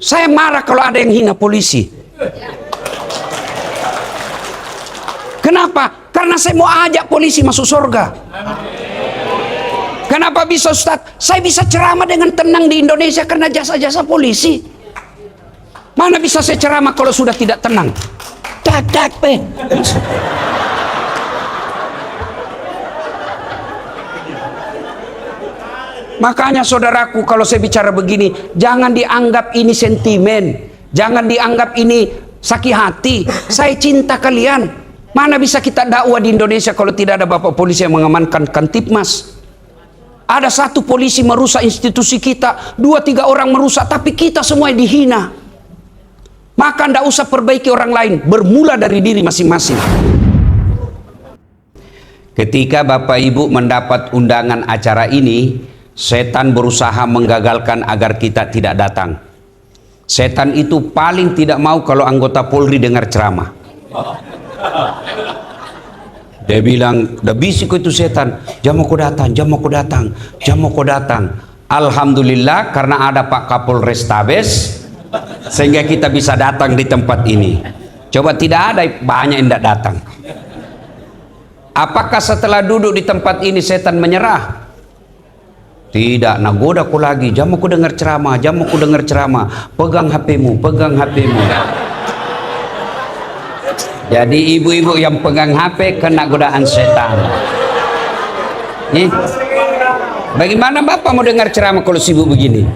Saya marah kalau ada yang hina polisi. Kenapa? Karena saya mau ajak polisi masuk surga. Kenapa bisa Ustaz? Saya bisa ceramah dengan tenang di Indonesia karena jasa-jasa polisi. Mana bisa saya ceramah kalau sudah tidak tenang? Dadak, Makanya saudaraku, kalau saya bicara begini, jangan dianggap ini sentimen, jangan dianggap ini sakit hati. Saya cinta kalian. Mana bisa kita dakwah di Indonesia kalau tidak ada bapak polisi yang mengamankan Kantipmas? Ada satu polisi merusak institusi kita, 2-3 orang merusak, tapi kita semua dihina. Maka tidak usah perbaiki orang lain, bermula dari diri masing-masing. Ketika Bapak Ibu mendapat undangan acara ini, setan berusaha menggagalkan agar kita tidak datang. Setan itu paling tidak mau kalau anggota Polri dengar ceramah. Dia bilang, "Dah bisik itu setan, jam aku datang, jam aku datang, jam aku datang." Alhamdulillah karena ada Pak Kapolrestabes, sehingga kita bisa datang di tempat ini. Coba tidak ada, banyak yang tidak datang. Apakah setelah duduk di tempat ini setan menyerah? Tidak, nagoda aku lagi, jam aku dengar ceramah, jam aku dengar ceramah. Pegang HP-mu, pegang HP-mu. Jadi ibu-ibu yang pegang HP kena godaan setan. Bagaimana Bapak mau dengar ceramah kalau sibuk begini?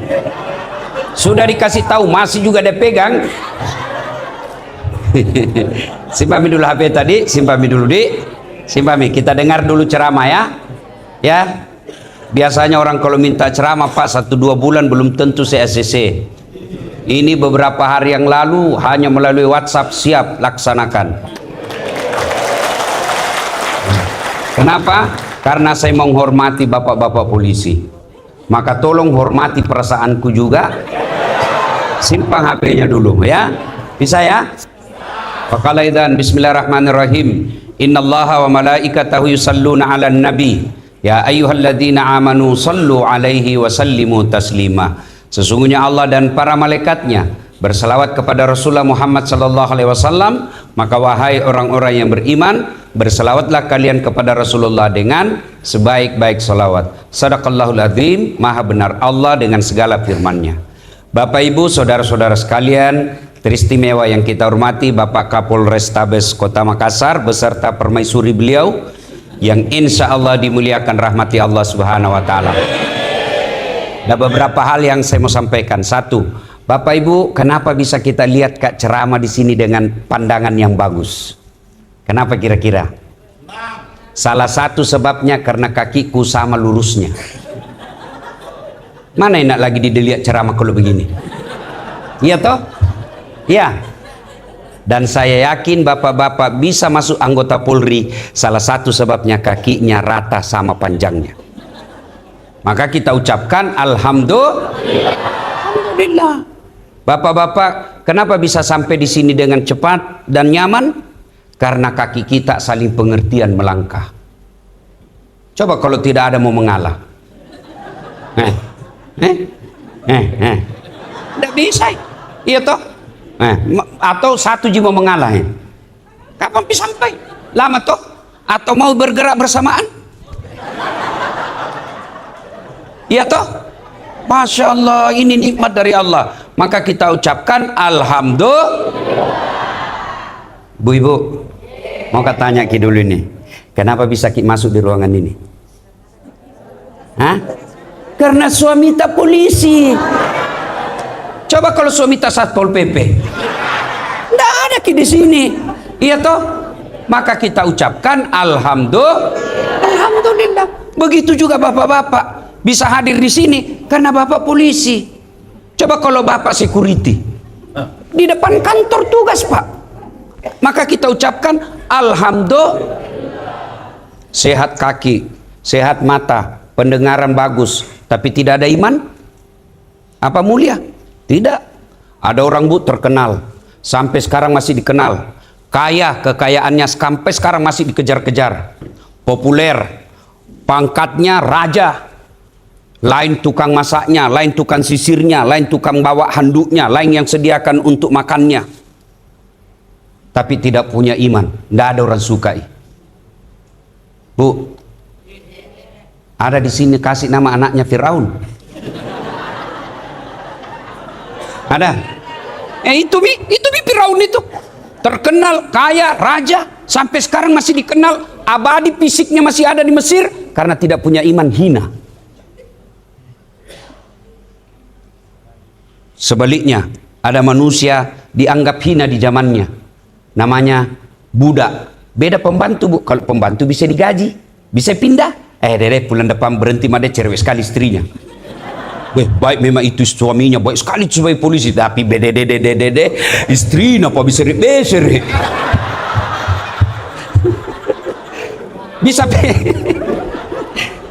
Sudah dikasih tahu masih juga dia pegang. Simpami dulu HP tadi, simpami dulu simpami. Kita dengar dulu ceramah ya. Ya. Biasanya orang kalau minta ceramah, Pak, 1-2 bulan belum tentu saya ACC. Ini beberapa hari yang lalu hanya melalui WhatsApp, siap laksanakan. Kenapa? Karena saya menghormati bapak-bapak polisi. Maka tolong hormati perasaanku juga. Simpang HP-nya dulu ya. Bisa ya? Faqalaidan bismillahirrahmanirrahim. Innallaha wa malaikatahu yusalluna 'alan nabi. Ya ayyuhalladzina amanu sallu alaihi wa sallimu taslima. Sesungguhnya Allah dan para malaikatnya berselawat kepada Rasulullah Muhammad sallallahu alaihi wasallam, maka wahai orang-orang yang beriman, berselawatlah kalian kepada Rasulullah dengan sebaik-baik salawat. Sadaqallahul azim, maha benar Allah dengan segala firman-Nya. Bapak Ibu, saudara-saudara sekalian, teristimewa yang kita hormati Bapak Kapolrestabes Kota Makassar beserta permaisuri beliau yang insya Allah dimuliakan rahmati Allah Subhanahu wa Ta'ala. Ada beberapa hal yang saya mau sampaikan. Satu, Bapak Ibu, kenapa bisa kita lihat Kak ceramah di sini dengan pandangan yang bagus? Kenapa kira-kira? Salah satu sebabnya karena kakiku sama lurusnya. Mana enak lagi dilihat ceramah kalau begini? Iya toh? Iya. Dan saya yakin bapak-bapak bisa masuk anggota Polri, salah satu sebabnya kakinya rata sama panjangnya. Maka kita ucapkan Alhamdulillah. Bapak-bapak, kenapa bisa sampai di sini dengan cepat dan nyaman? Karena kaki kita saling pengertian melangkah. Coba kalau tidak ada mau mengalah. Tidak bisa. Iya toh? Atau satu jiwa mengalah. Kapan bisa sampai? Lama toh? Atau mau bergerak bersamaan? Iya toh? Masya Allah, ini nikmat dari Allah. Maka kita ucapkan Alhamdulillah. Bu Ibu, mau tanya Ki dulu nih, kenapa bisa Ki masuk di ruangan ini? Hah? Karena suami tak polisi. Coba kalau suami tak Satpol PP, tidak ada Ki di sini. Iya toh? Maka kita ucapkan Alhamdulillah. Begitu juga bapak-bapak bisa hadir di sini karena bapak polisi. Coba kalau bapak security di depan kantor tugas Pak, maka kita ucapkan Alhamdulillah. Sehat kaki, sehat mata, pendengaran bagus, tapi tidak ada iman, apa mulia? Tidak. Ada orang Bu terkenal, sampai sekarang masih dikenal, kaya, kekayaannya sampai sekarang masih dikejar-kejar, populer, pangkatnya raja, Lain tukang masaknya, lain tukang sisirnya, lain tukang bawa handuknya, lain yang sediakan untuk makannya. Tapi tidak punya iman, tidak ada orang sukai. Bu, ada di sini kasih nama anaknya Firaun. Ada? Itu Firaun itu. Terkenal, kaya, raja, sampai sekarang masih dikenal, abadi fisiknya masih ada di Mesir karena tidak punya iman, hina. Sebaliknya, ada manusia dianggap hina di zamannya. Namanya budak. Beda pembantu, Bu. Kalau pembantu bisa digaji, bisa pindah. Dede bulan depan berhenti, made cerewet sekali istrinya. Baik memang itu suaminya, baik sekali sebagai polisi, tapi bede istri apa bisa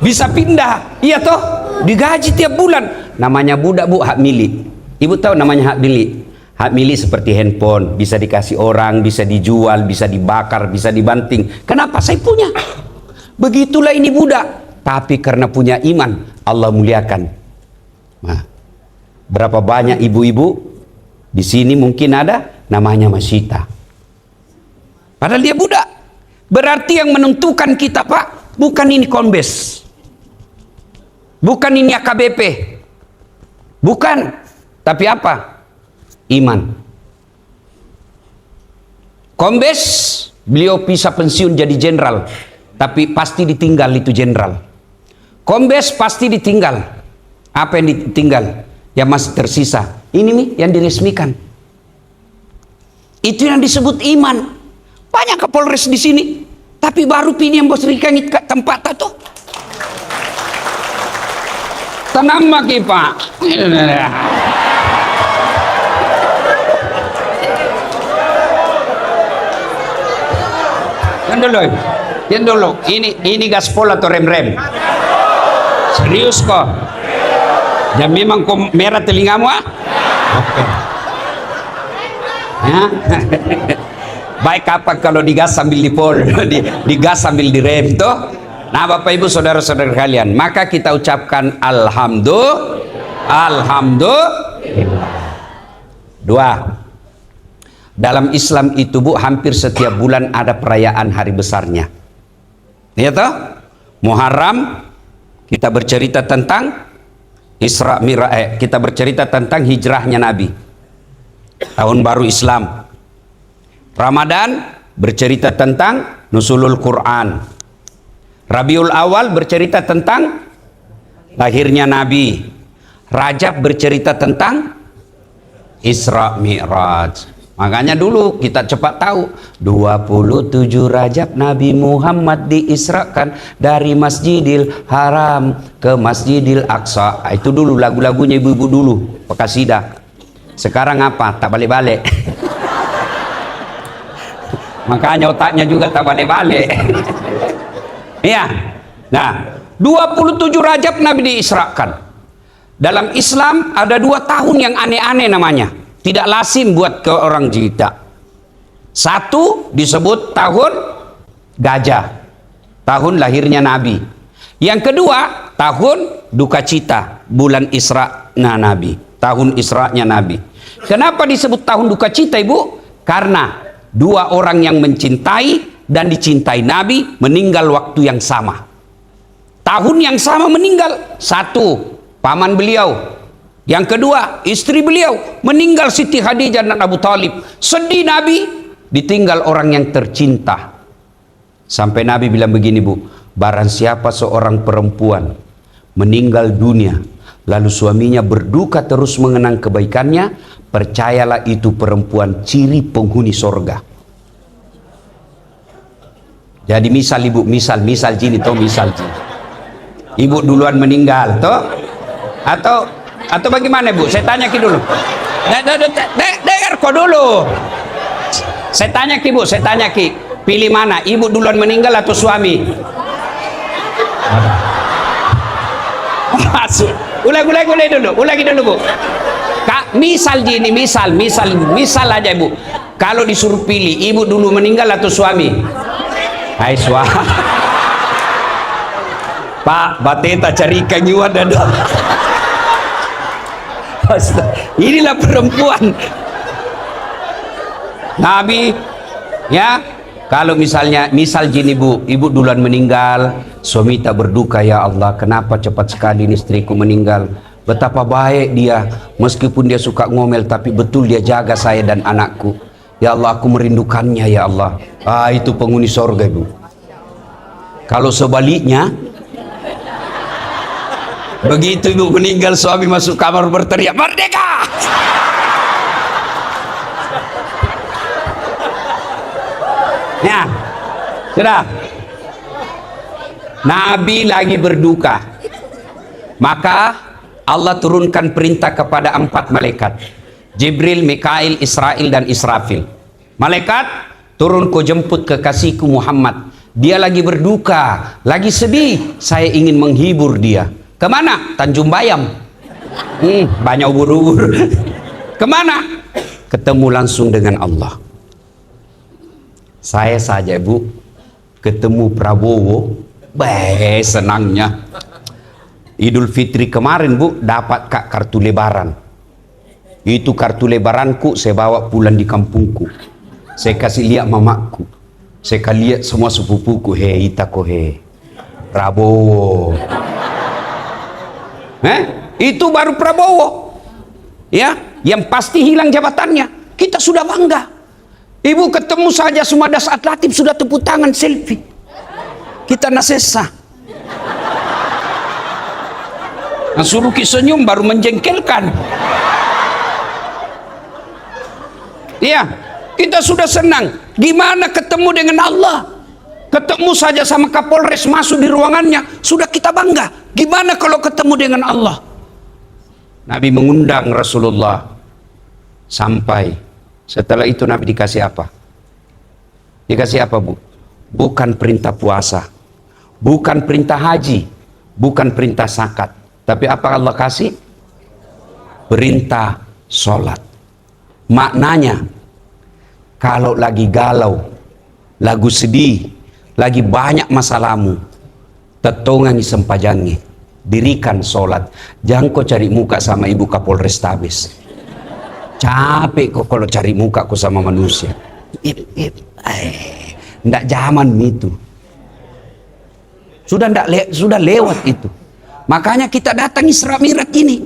bisa pindah, iya toh, digaji tiap bulan. Namanya budak, Bu, hak milik. Ibu tahu namanya hak milik? Hak milik seperti handphone, bisa dikasih orang, bisa dijual, bisa dibakar, bisa dibanting. Kenapa? Saya punya. Begitulah ini budak, tapi karena punya iman, Allah muliakan. Nah, berapa banyak ibu-ibu di sini mungkin ada namanya Masita. Padahal dia budak. Berarti yang menentukan kita, Pak, bukan ini Kombes, bukan ini AKBP, bukan, tapi apa? Iman. Kombes, beliau bisa pensiun jadi jenderal, tapi pasti ditinggal itu jenderal. Kombes pasti ditinggal. Apa yang ditinggal? Yang masih tersisa. Ini nih yang diresmikan. Itu yang disebut iman. Banyak Kapolres di sini, tapi baru pilih yang bos rikangit ke tempat itu. Tenang maki, Pak. Yang dulu. Ini gaspol atau rem-rem? Serius kok? Dan memang kok merah telingamu, ah? Oke. Ya. Baik apa kalau digas sambil dipol, digas sambil direm toh? Nah, Bapak Ibu saudara-saudara kalian, maka kita ucapkan alhamdulillah. Dua. Dalam Islam itu, Bu, hampir setiap bulan ada perayaan hari besarnya. Ya toh? Muharram kita bercerita tentang Isra Mi'raj, kita bercerita tentang hijrahnya Nabi, tahun baru Islam. Ramadan bercerita tentang nuzulul Quran. Rabiul Awal bercerita tentang lahirnya Nabi. Rajab bercerita tentang Isra Mi'raj. Makanya dulu kita cepat tahu 27 Rajab Nabi Muhammad diisrakan dari Masjidil Haram ke Masjidil Aqsa. Itu dulu lagu-lagunya ibu-ibu dulu, Qasidah. Sekarang apa? Tak balik-balik. Makanya otaknya juga tak balik-balik. Iya. Nah, 27 Rajab Nabi diisrakan. Dalam Islam ada 2 tahun yang aneh-aneh namanya. Tidak lazim buat ke orang kita. Satu disebut tahun gajah, tahun lahirnya Nabi. Yang kedua tahun duka cita, bulan Isra-nya Nabi, tahun Isra-nya Nabi. Kenapa disebut tahun duka cita, Ibu? Karena 2 orang yang mencintai dan dicintai Nabi meninggal waktu yang sama. Tahun yang sama meninggal. Satu, paman beliau. Yang kedua, istri beliau meninggal, Siti Khadijah dan Abu Talib. Sedih Nabi, ditinggal orang yang tercinta. Sampai Nabi bilang begini, Bu, barang siapa seorang perempuan meninggal dunia, lalu suaminya berduka terus mengenang kebaikannya, percayalah itu perempuan ciri penghuni sorga. Jadi misal, Ibu, misal gini toh, misal gini. Ibu duluan meninggal toh, atau bagaimana, Bu? Saya tanya ki dulu. Dengar kok dulu. Saya tanya ki, Bu, saya tanya ki. Pilih mana? Ibu duluan meninggal atau suami? Masuk. Ulangi dulu, Bu. Misal gini, misal aja, Bu. Kalau disuruh pilih, ibu dulu meninggal atau suami? Hai, suami. Pak, bateta carikan you ada dong. Inilah perempuan Nabi, ya. Kalau misal gini bu, ibu duluan meninggal, suami tak berduka, ya Allah, kenapa cepat sekali ini istriku meninggal. Betapa baik dia, meskipun dia suka ngomel, tapi betul dia jaga saya dan anakku. Ya Allah, aku merindukannya, ya Allah. Itu penghuni sorga, ibu. Kalau sebaliknya, begitu ibu meninggal, suami masuk kamar berteriak, "Merdeka!" Ya, sudah. Nabi lagi berduka, maka Allah turunkan perintah kepada 4 malaikat, Jibril, Mikail, Israel, dan Israfil. Malaikat, turun kau jemput kekasihku Muhammad. Dia lagi berduka, lagi sedih. Saya ingin menghibur dia. Kemana? Tanjung Bayam. Banyak ubur-ubur. Kemana? Ketemu langsung dengan Allah. Saya saja, Bu, ketemu Prabowo, senangnya. Idul Fitri kemarin, Bu, dapat Kak kartu lebaran. Itu kartu lebaranku saya bawa pulang di kampungku. Saya kasih lihat mamaku. Saya lihat semua sepupuku, Prabowo. Itu baru Prabowo. Ya, yang pasti hilang jabatannya. Kita sudah bangga. Ibu ketemu saja Sumada Saat Latif sudah tepuk tangan selfie. Kita nasesa. Nah, suruh senyum baru menjengkelkan. Iya, kita sudah senang. Gimana ketemu dengan Allah? Ketemu saja sama Kapolres masuk di ruangannya, sudah kita bangga. Gimana kalau ketemu dengan Allah? Nabi mengundang Rasulullah. Sampai setelah itu Nabi dikasih apa? Dikasih apa, Bu? Bukan perintah puasa, bukan perintah haji, bukan perintah zakat. Tapi apa Allah kasih? Perintah sholat. Maknanya, kalau lagi galau, lagu sedih, lagi banyak masalahmu, tetongangi sempajangi, dirikan sholat. Jangan kau cari muka sama Ibu Kapolres Tabes. Capek kok kalau cari muka kau sama manusia. Ndak zaman itu. Sudah lewat itu. Makanya kita datang Isra Mi'raj ini.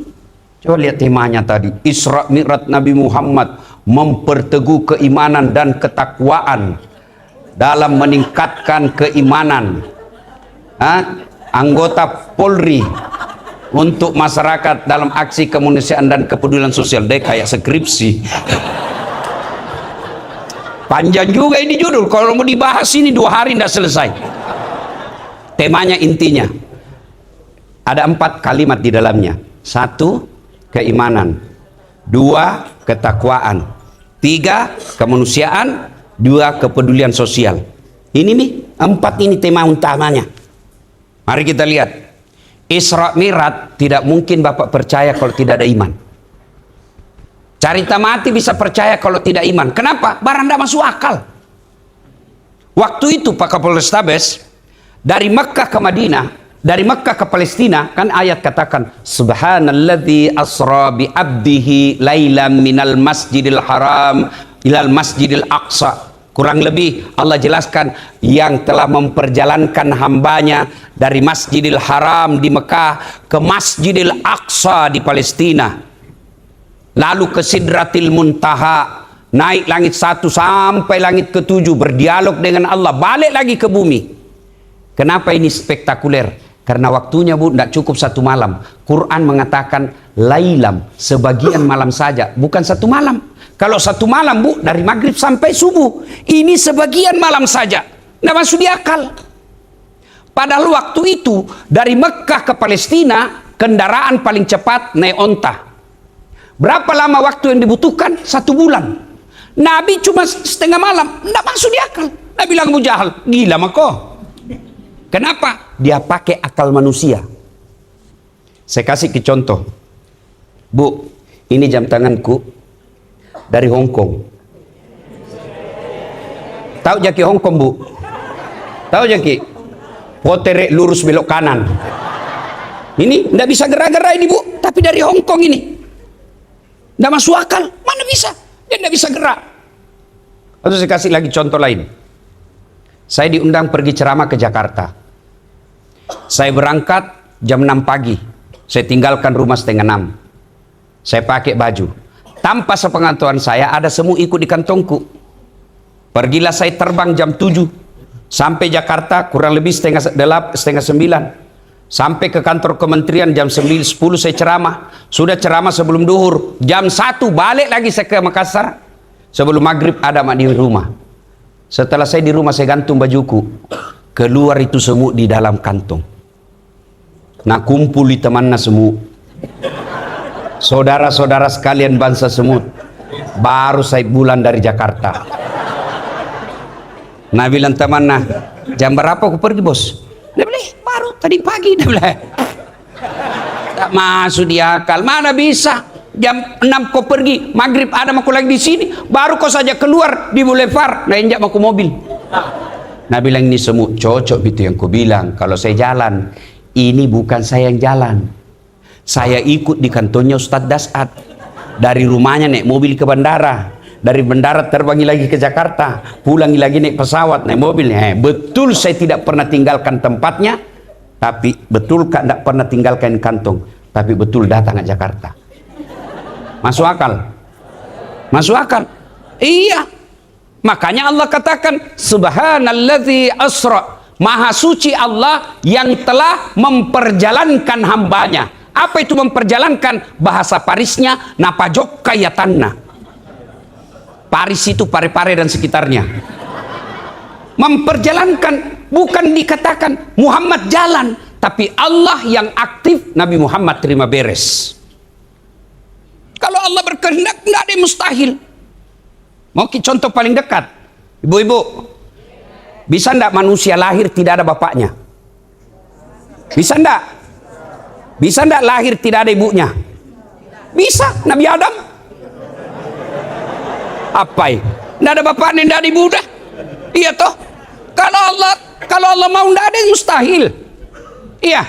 Coba lihat temanya tadi. Isra Mi'raj Nabi Muhammad memperteguh keimanan dan ketakwaan dalam meningkatkan keimanan anggota Polri untuk masyarakat dalam aksi kemanusiaan dan kepedulian sosial. Deh kayak skripsi. Panjang juga ini judul. Kalau mau dibahas ini 2 hari tidak selesai. Temanya intinya ada 4 kalimat di dalamnya. 1, keimanan. 2, ketakwaan. 3, kemanusiaan. 2, kepedulian sosial. Ini nih 4 ini tema utamanya. Mari kita lihat. Isra Mi'raj tidak mungkin Bapak percaya kalau tidak ada iman. Carita mati bisa percaya kalau tidak iman. Kenapa? Barang tidak masuk akal. Waktu itu Pak Kapolres Tabes dari Mekkah ke Madinah, dari Mekkah ke Palestina, kan ayat katakan subhanalladzi asra bi abdihi lailam minal masjidil haram ilal masjidil aqsa. Kurang lebih Allah jelaskan yang telah memperjalankan hambanya dari Masjidil Haram di Mekah ke Masjidil Aqsa di Palestina, lalu ke Sidratil Muntaha, naik langit 1 sampai langit ke-7, berdialog dengan Allah, balik lagi ke bumi. Kenapa ini spektakuler? Karena waktunya, Bu, tidak cukup 1 malam. Quran mengatakan lailam, sebagian malam saja, bukan 1 malam. Kalau 1 malam, Bu, dari maghrib sampai subuh. Ini sebagian malam saja. Nggak masuk di akal. Padahal waktu itu, dari Mekkah ke Palestina, kendaraan paling cepat naik onta. Berapa lama waktu yang dibutuhkan? 1 bulan. Nabi cuma setengah malam. Nggak masuk di akal. Nabi bilang Abu Jahal, gila mah kok. Kenapa? Dia pakai akal manusia. Saya kasih ke contoh. Bu, ini jam tanganku dari Hong Kong. Tahu jaki Hong Kong, Bu? Tahu jaki? potere lurus belok kanan. Ini nggak bisa gerak-gerak ini Bu, tapi dari Hong Kong ini. Nggak masuk akal, mana bisa? Dia nggak bisa gerak. Atau saya kasih lagi contoh lain. Saya diundang pergi ceramah ke Jakarta. Saya berangkat jam 6 pagi. Saya tinggalkan rumah setengah 6. Saya pakai baju. Tanpa sepengetahuan saya ada semut ikut di kantongku. Pergilah saya terbang jam 7. Sampai Jakarta kurang lebih setengah 9. Sampai ke kantor kementerian jam 9, 10 saya ceramah. Sudah ceramah sebelum duhur. Jam 1 balik lagi saya ke Makassar. Sebelum maghrib ada mak di rumah. Setelah saya di rumah saya gantung bajuku. Keluar itu semut di dalam kantong. Nah kumpul di temannya semut. Saudara-saudara sekalian bangsa semut. Baru saya bulan dari Jakarta. Nah bilang temannya, jam berapa aku pergi bos? Dia bilang, baru tadi pagi. Dia bilang, tak masuk di akal. Mana bisa? Jam 6 kau pergi, maghrib ada aku lagi di sini. Baru kau saja keluar di boulevard. Nah injak aku mobil. Nah bilang ini semut cocok itu yang kau bilang. Kalau saya jalan, ini bukan saya yang jalan. Saya ikut di kantornya Ustadz Dasat. Dari rumahnya naik mobil ke bandara. Dari bandara terbangi lagi ke Jakarta, pulangi lagi naik pesawat, naik mobil. Betul saya tidak pernah tinggalkan tempatnya, tapi betul tidak pernah tinggalkan kantong, tapi betul datang ke Jakarta. Masuk akal? Masuk akal? Iya. Makanya Allah katakan, Subhanalladzi asra. Maha suci Allah yang telah memperjalankan hambanya. Apa itu memperjalankan? Bahasa Parisnya, napajok kayatanna. Paris itu Pare-Pare dan sekitarnya. Memperjalankan, bukan dikatakan Muhammad jalan, tapi Allah yang aktif, Nabi Muhammad terima beres. Kalau Allah berkehendak, tidak ada yang mustahil. Mau contoh paling dekat, ibu-ibu, bisa tidak manusia lahir tidak ada bapaknya? Bisa tidak? Bisa tidak lahir tidak ada ibunya? Bisa, Nabi Adam. Apa ya? Tidak ada bapaknya, tidak ada ibu dah. Iya toh. Kalau Allah mau tidak ada yang mustahil. Iya.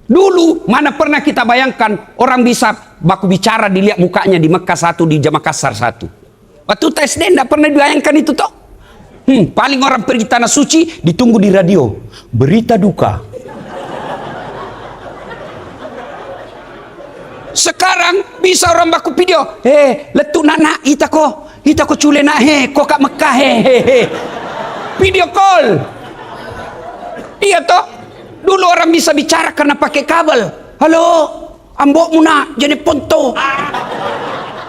Dulu mana pernah kita bayangkan orang bisa baku bicara dilihat mukanya di Mekah satu, di Makassar satu. Waktu tes tidak pernah dibayangkan itu toh. Paling orang pergi tanah suci ditunggu di radio. Berita duka. Sekarang bisa orang baku video, letuk nak itako cule nak kok kat Mekah video call. Iya toh. Dulu orang bisa bicara karena pakai kabel. Halo, ambokmu nak jadi ponto.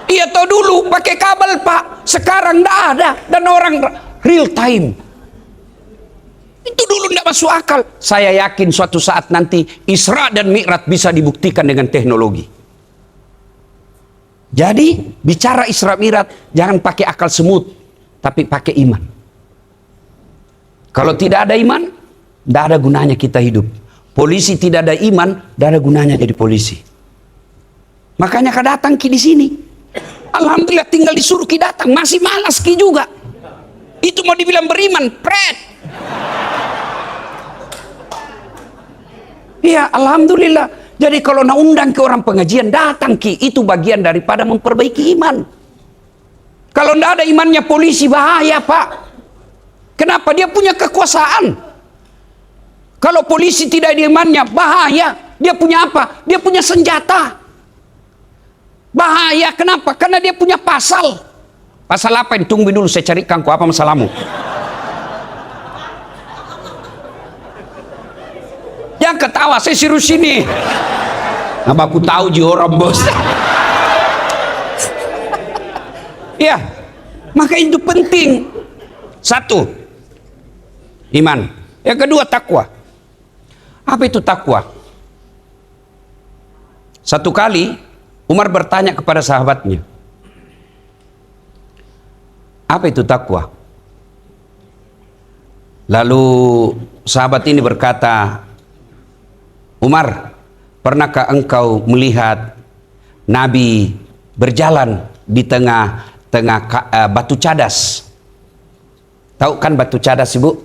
Iya toh dulu pakai kabel pak. Sekarang ndak ada dan orang real time. Itu dulu tidak masuk akal. Saya yakin suatu saat nanti Isra dan Mi'raj bisa dibuktikan dengan teknologi. Jadi bicara Isra Mi'raj jangan pakai akal semut, tapi pakai iman. Kalau tidak ada iman, tidak ada gunanya kita hidup. Polisi tidak ada iman, tidak ada gunanya jadi polisi. Makanya kau datang ki di sini. Alhamdulillah tinggal disuruh ki datang, masih malas ki juga. Itu mau dibilang beriman, pret. Iya, alhamdulillah. Jadi kalau nak undang ke orang pengajian, datang ki, itu bagian daripada memperbaiki iman. Kalau tidak ada imannya polisi, bahaya pak. Kenapa? Dia punya kekuasaan. Kalau polisi tidak ada imannya, bahaya. Dia punya apa? Dia punya senjata. Bahaya, kenapa? Karena dia punya pasal. Pasal apa ini? Tunggu dulu, saya carikan kau apa masalahmu. Jangan ketawa, saya serius sini. Nah, aku tahu orang bos. Ya, maka itu penting. Satu, iman. Yang kedua, takwa. Apa itu takwa? Satu kali Umar bertanya kepada sahabatnya, apa itu takwa? Lalu sahabat ini berkata, Umar, pernahkah engkau melihat Nabi berjalan di tengah-tengah batu cadas? Tahu kan batu cadas, ibu?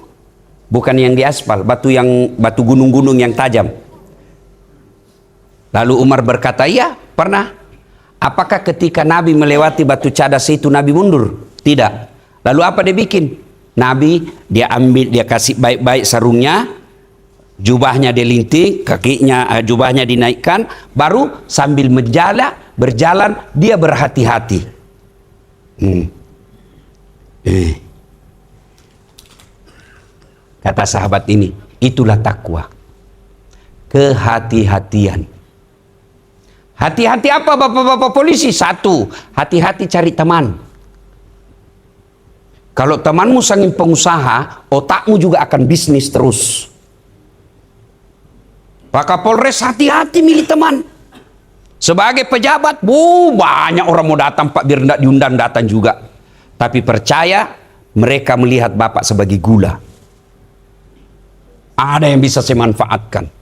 bukan yang di aspal, batu gunung-gunung yang tajam. Lalu Umar berkata, iya pernah. Apakah ketika Nabi melewati batu cadas itu Nabi mundur? Tidak. Lalu apa dia bikin? Nabi dia ambil, dia kasih baik-baik sarungnya, jubahnya dilinting, kakinya jubahnya dinaikkan, baru sambil berjalan dia berhati-hati. Kata sahabat ini, itulah takwa, kehati-hatian. Hati-hati apa bapak-bapak polisi? Satu, hati-hati cari teman. Kalau temanmu saking pengusaha, otakmu juga akan bisnis terus. Pak Kapolres, hati-hati milih teman. Sebagai pejabat, banyak orang mau datang, Pak, biar tidak diundang datang juga. Tapi percaya, mereka melihat Bapak sebagai gula. Ada yang bisa saya manfaatkan.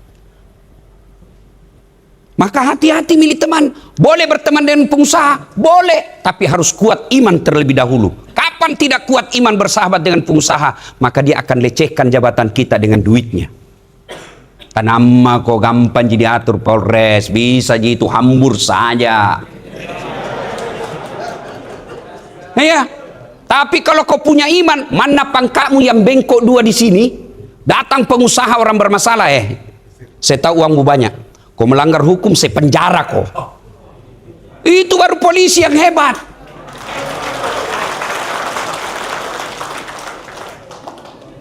Maka hati-hati milih teman. Boleh berteman dengan pengusaha, boleh, tapi harus kuat iman terlebih dahulu. Kapan tidak kuat iman bersahabat dengan pengusaha, maka dia akan lecehkan jabatan kita dengan duitnya. Kenapa kok gampang jadi atur Polres, bisa jadi itu hambur saja. Ya, tapi kalau kau punya iman, mana pangkatmu yang bengkok dua di sini, datang pengusaha orang bermasalah, saya tahu uangmu banyak. Kau melanggar hukum, saya penjara kau. Itu baru polisi yang hebat.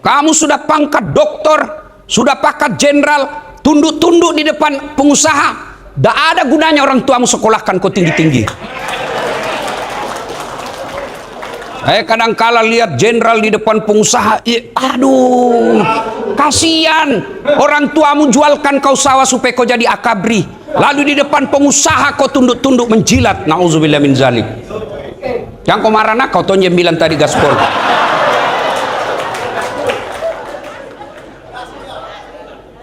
Kamu sudah pangkat doktor, sudah pangkat jenderal, tunduk-tunduk di depan pengusaha. Tidak ada gunanya orang tuamu sekolahkan kau tinggi-tinggi. Kadang-kala lihat jenderal di depan pengusaha, aduh, kasihan. Orang tuamu jualkan kau sawah supaya kau jadi akabri. Lalu di depan pengusaha kau tunduk-tunduk menjilat. Nauzubillah min zalik. Yang kau marah nak, kau tonjem bilang tadi gaspol.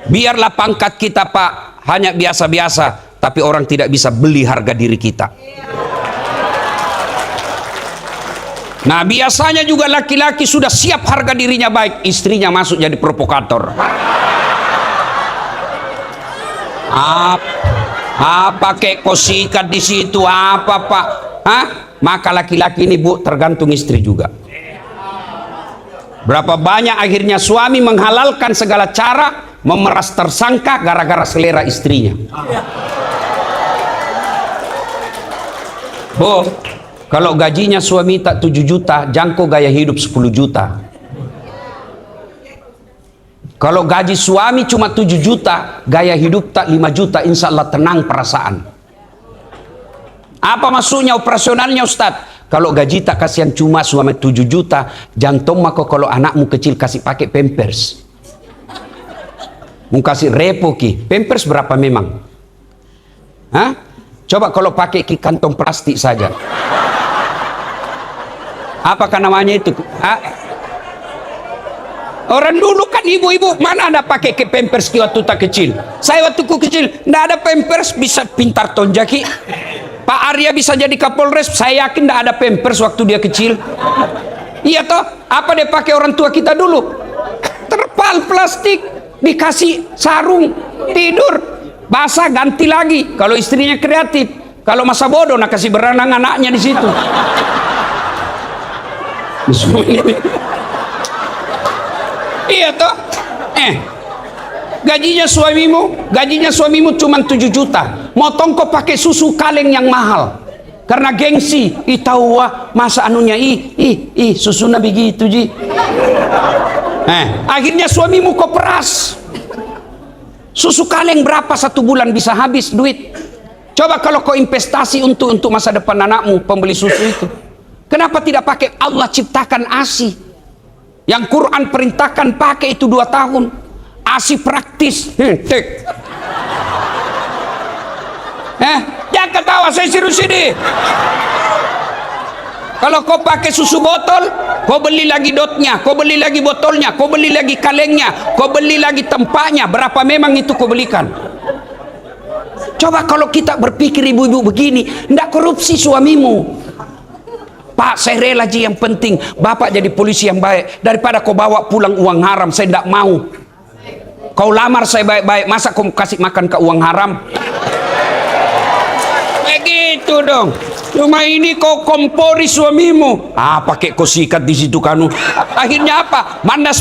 Biarlah pangkat kita, Pak, hanya biasa-biasa, tapi orang tidak bisa beli harga diri kita. Nah, biasanya juga laki-laki sudah siap harga dirinya baik, istrinya masuk jadi provokator. Apa kek kau sikat di situ, apa Pak? Maka laki-laki ini, Bu, tergantung istri juga. Berapa banyak akhirnya suami menghalalkan segala cara memeras tersangka gara-gara selera istrinya. Bu, kalau gajinya suami tak 7 juta, jangkau gaya hidup 10 juta. Kalau gaji suami cuma 7 juta, gaya hidup tak 5 juta, insya Allah tenang perasaan. Apa maksudnya operasionalnya, Ustadz? Kalau gaji tak kasihan cuma suami 7 juta, jantung maka kalau anakmu kecil kasih pakai pampers. Mau kasih repo ki, pampers berapa memang? Coba kalau pakai ki kantong plastik saja. Apakah namanya itu? Orang dulu kan ibu-ibu mana ada pakai ke pampers waktu tak kecil. Saya waktu ku kecil ndak ada pampers, bisa pintar tonjaki. Pak Arya bisa jadi Kapolres, saya yakin ndak ada pampers waktu dia kecil. Iya toh? Apa dia pakai orang tua kita dulu? Terpal plastik, dikasih sarung, tidur, basah ganti lagi. Kalau istrinya kreatif, kalau masa bodoh nak kasih berenang anaknya di situ. Iya toh? Gajinya suamimu cuma 7 juta. Motong kau pakai susu kaleng yang mahal. Karena gengsi, tahu wah masa anunya susunya begitu ji. Akhirnya suamimu kau peras. Susu kaleng berapa satu bulan bisa habis duit. Coba kalau kau investasi untuk masa depan anakmu pembeli susu itu. Kenapa tidak pakai Allah ciptakan ASI? Yang Quran perintahkan pakai itu 2 tahun. ASI praktis. Jangan ketawa, saya serius ini. Kalau kau pakai susu botol, kau beli lagi dotnya, kau beli lagi botolnya, kau beli lagi kalengnya, kau beli lagi tempatnya. Berapa memang itu kau belikan? Coba kalau kita berpikir ibu-ibu begini, ndak korupsi suamimu. Pak, saya rela Ji, yang penting Bapak jadi polisi yang baik. Daripada kau bawa pulang uang haram, saya tidak mau. Kau lamar saya baik-baik, masa kau kasih makan ke uang haram? Begitu dong. Cuma ini kau kompori suamimu. Pakai kau sikat di situ kanu. Akhirnya apa? Mana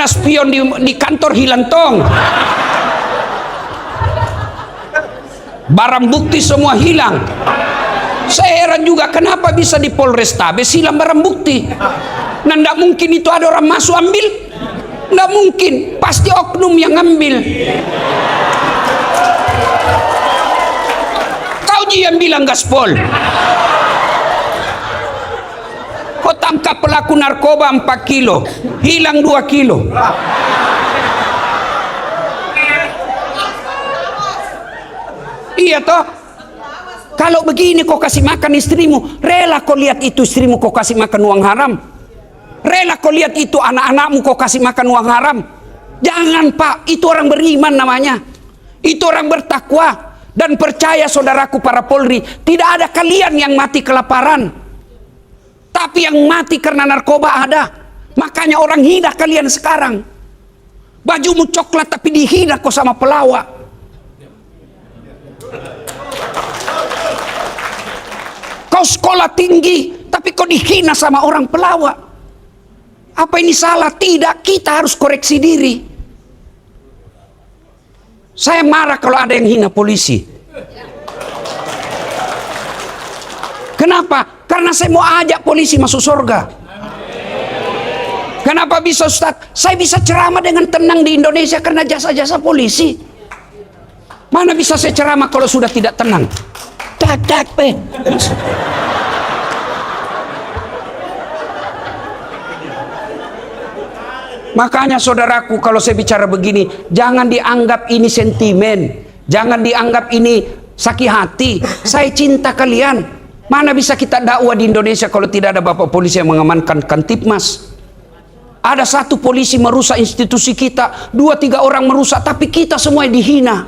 spion di kantor hilang tong. Barang bukti semua hilang. Saya heran juga kenapa bisa di Polrestabes hilang barang bukti. Nah, tidak mungkin itu ada orang masuk ambil. Tidak mungkin, pasti oknum yang ngambil. Kau yang bilang gaspol. Kau tangkap pelaku narkoba 4 kilo, hilang 2 kilo. Iya toh? Kalau begini kau kasih makan istrimu, rela kau lihat itu istrimu kau kasih makan uang haram? Rela kau lihat itu anak-anakmu kau kasih makan uang haram? Jangan Pak, itu orang beriman namanya. Itu orang bertakwa. Dan percaya saudaraku para Polri, tidak ada kalian yang mati kelaparan. Tapi yang mati karena narkoba ada. Makanya orang hina kalian sekarang. Bajumu coklat tapi dihina kau sama pelawak. Kau sekolah tinggi, tapi kau dihina sama orang pelawak. Apa ini salah? Tidak, kita harus koreksi diri. Saya marah kalau ada yang hina polisi. Kenapa? Karena saya mau ajak polisi masuk surga. Kenapa bisa Ustaz? Saya bisa ceramah dengan tenang di Indonesia karena jasa-jasa polisi. Mana bisa saya ceramah kalau sudah tidak tenang? Tak, Makanya saudaraku, kalau saya bicara begini, jangan dianggap ini sentimen, jangan dianggap ini sakit hati. Saya cinta kalian. Mana bisa kita dakwah di Indonesia kalau tidak ada bapak polisi yang mengamankan Kantipmas? Ada satu polisi merusak institusi kita, 2-3 orang merusak, tapi kita semua dihina.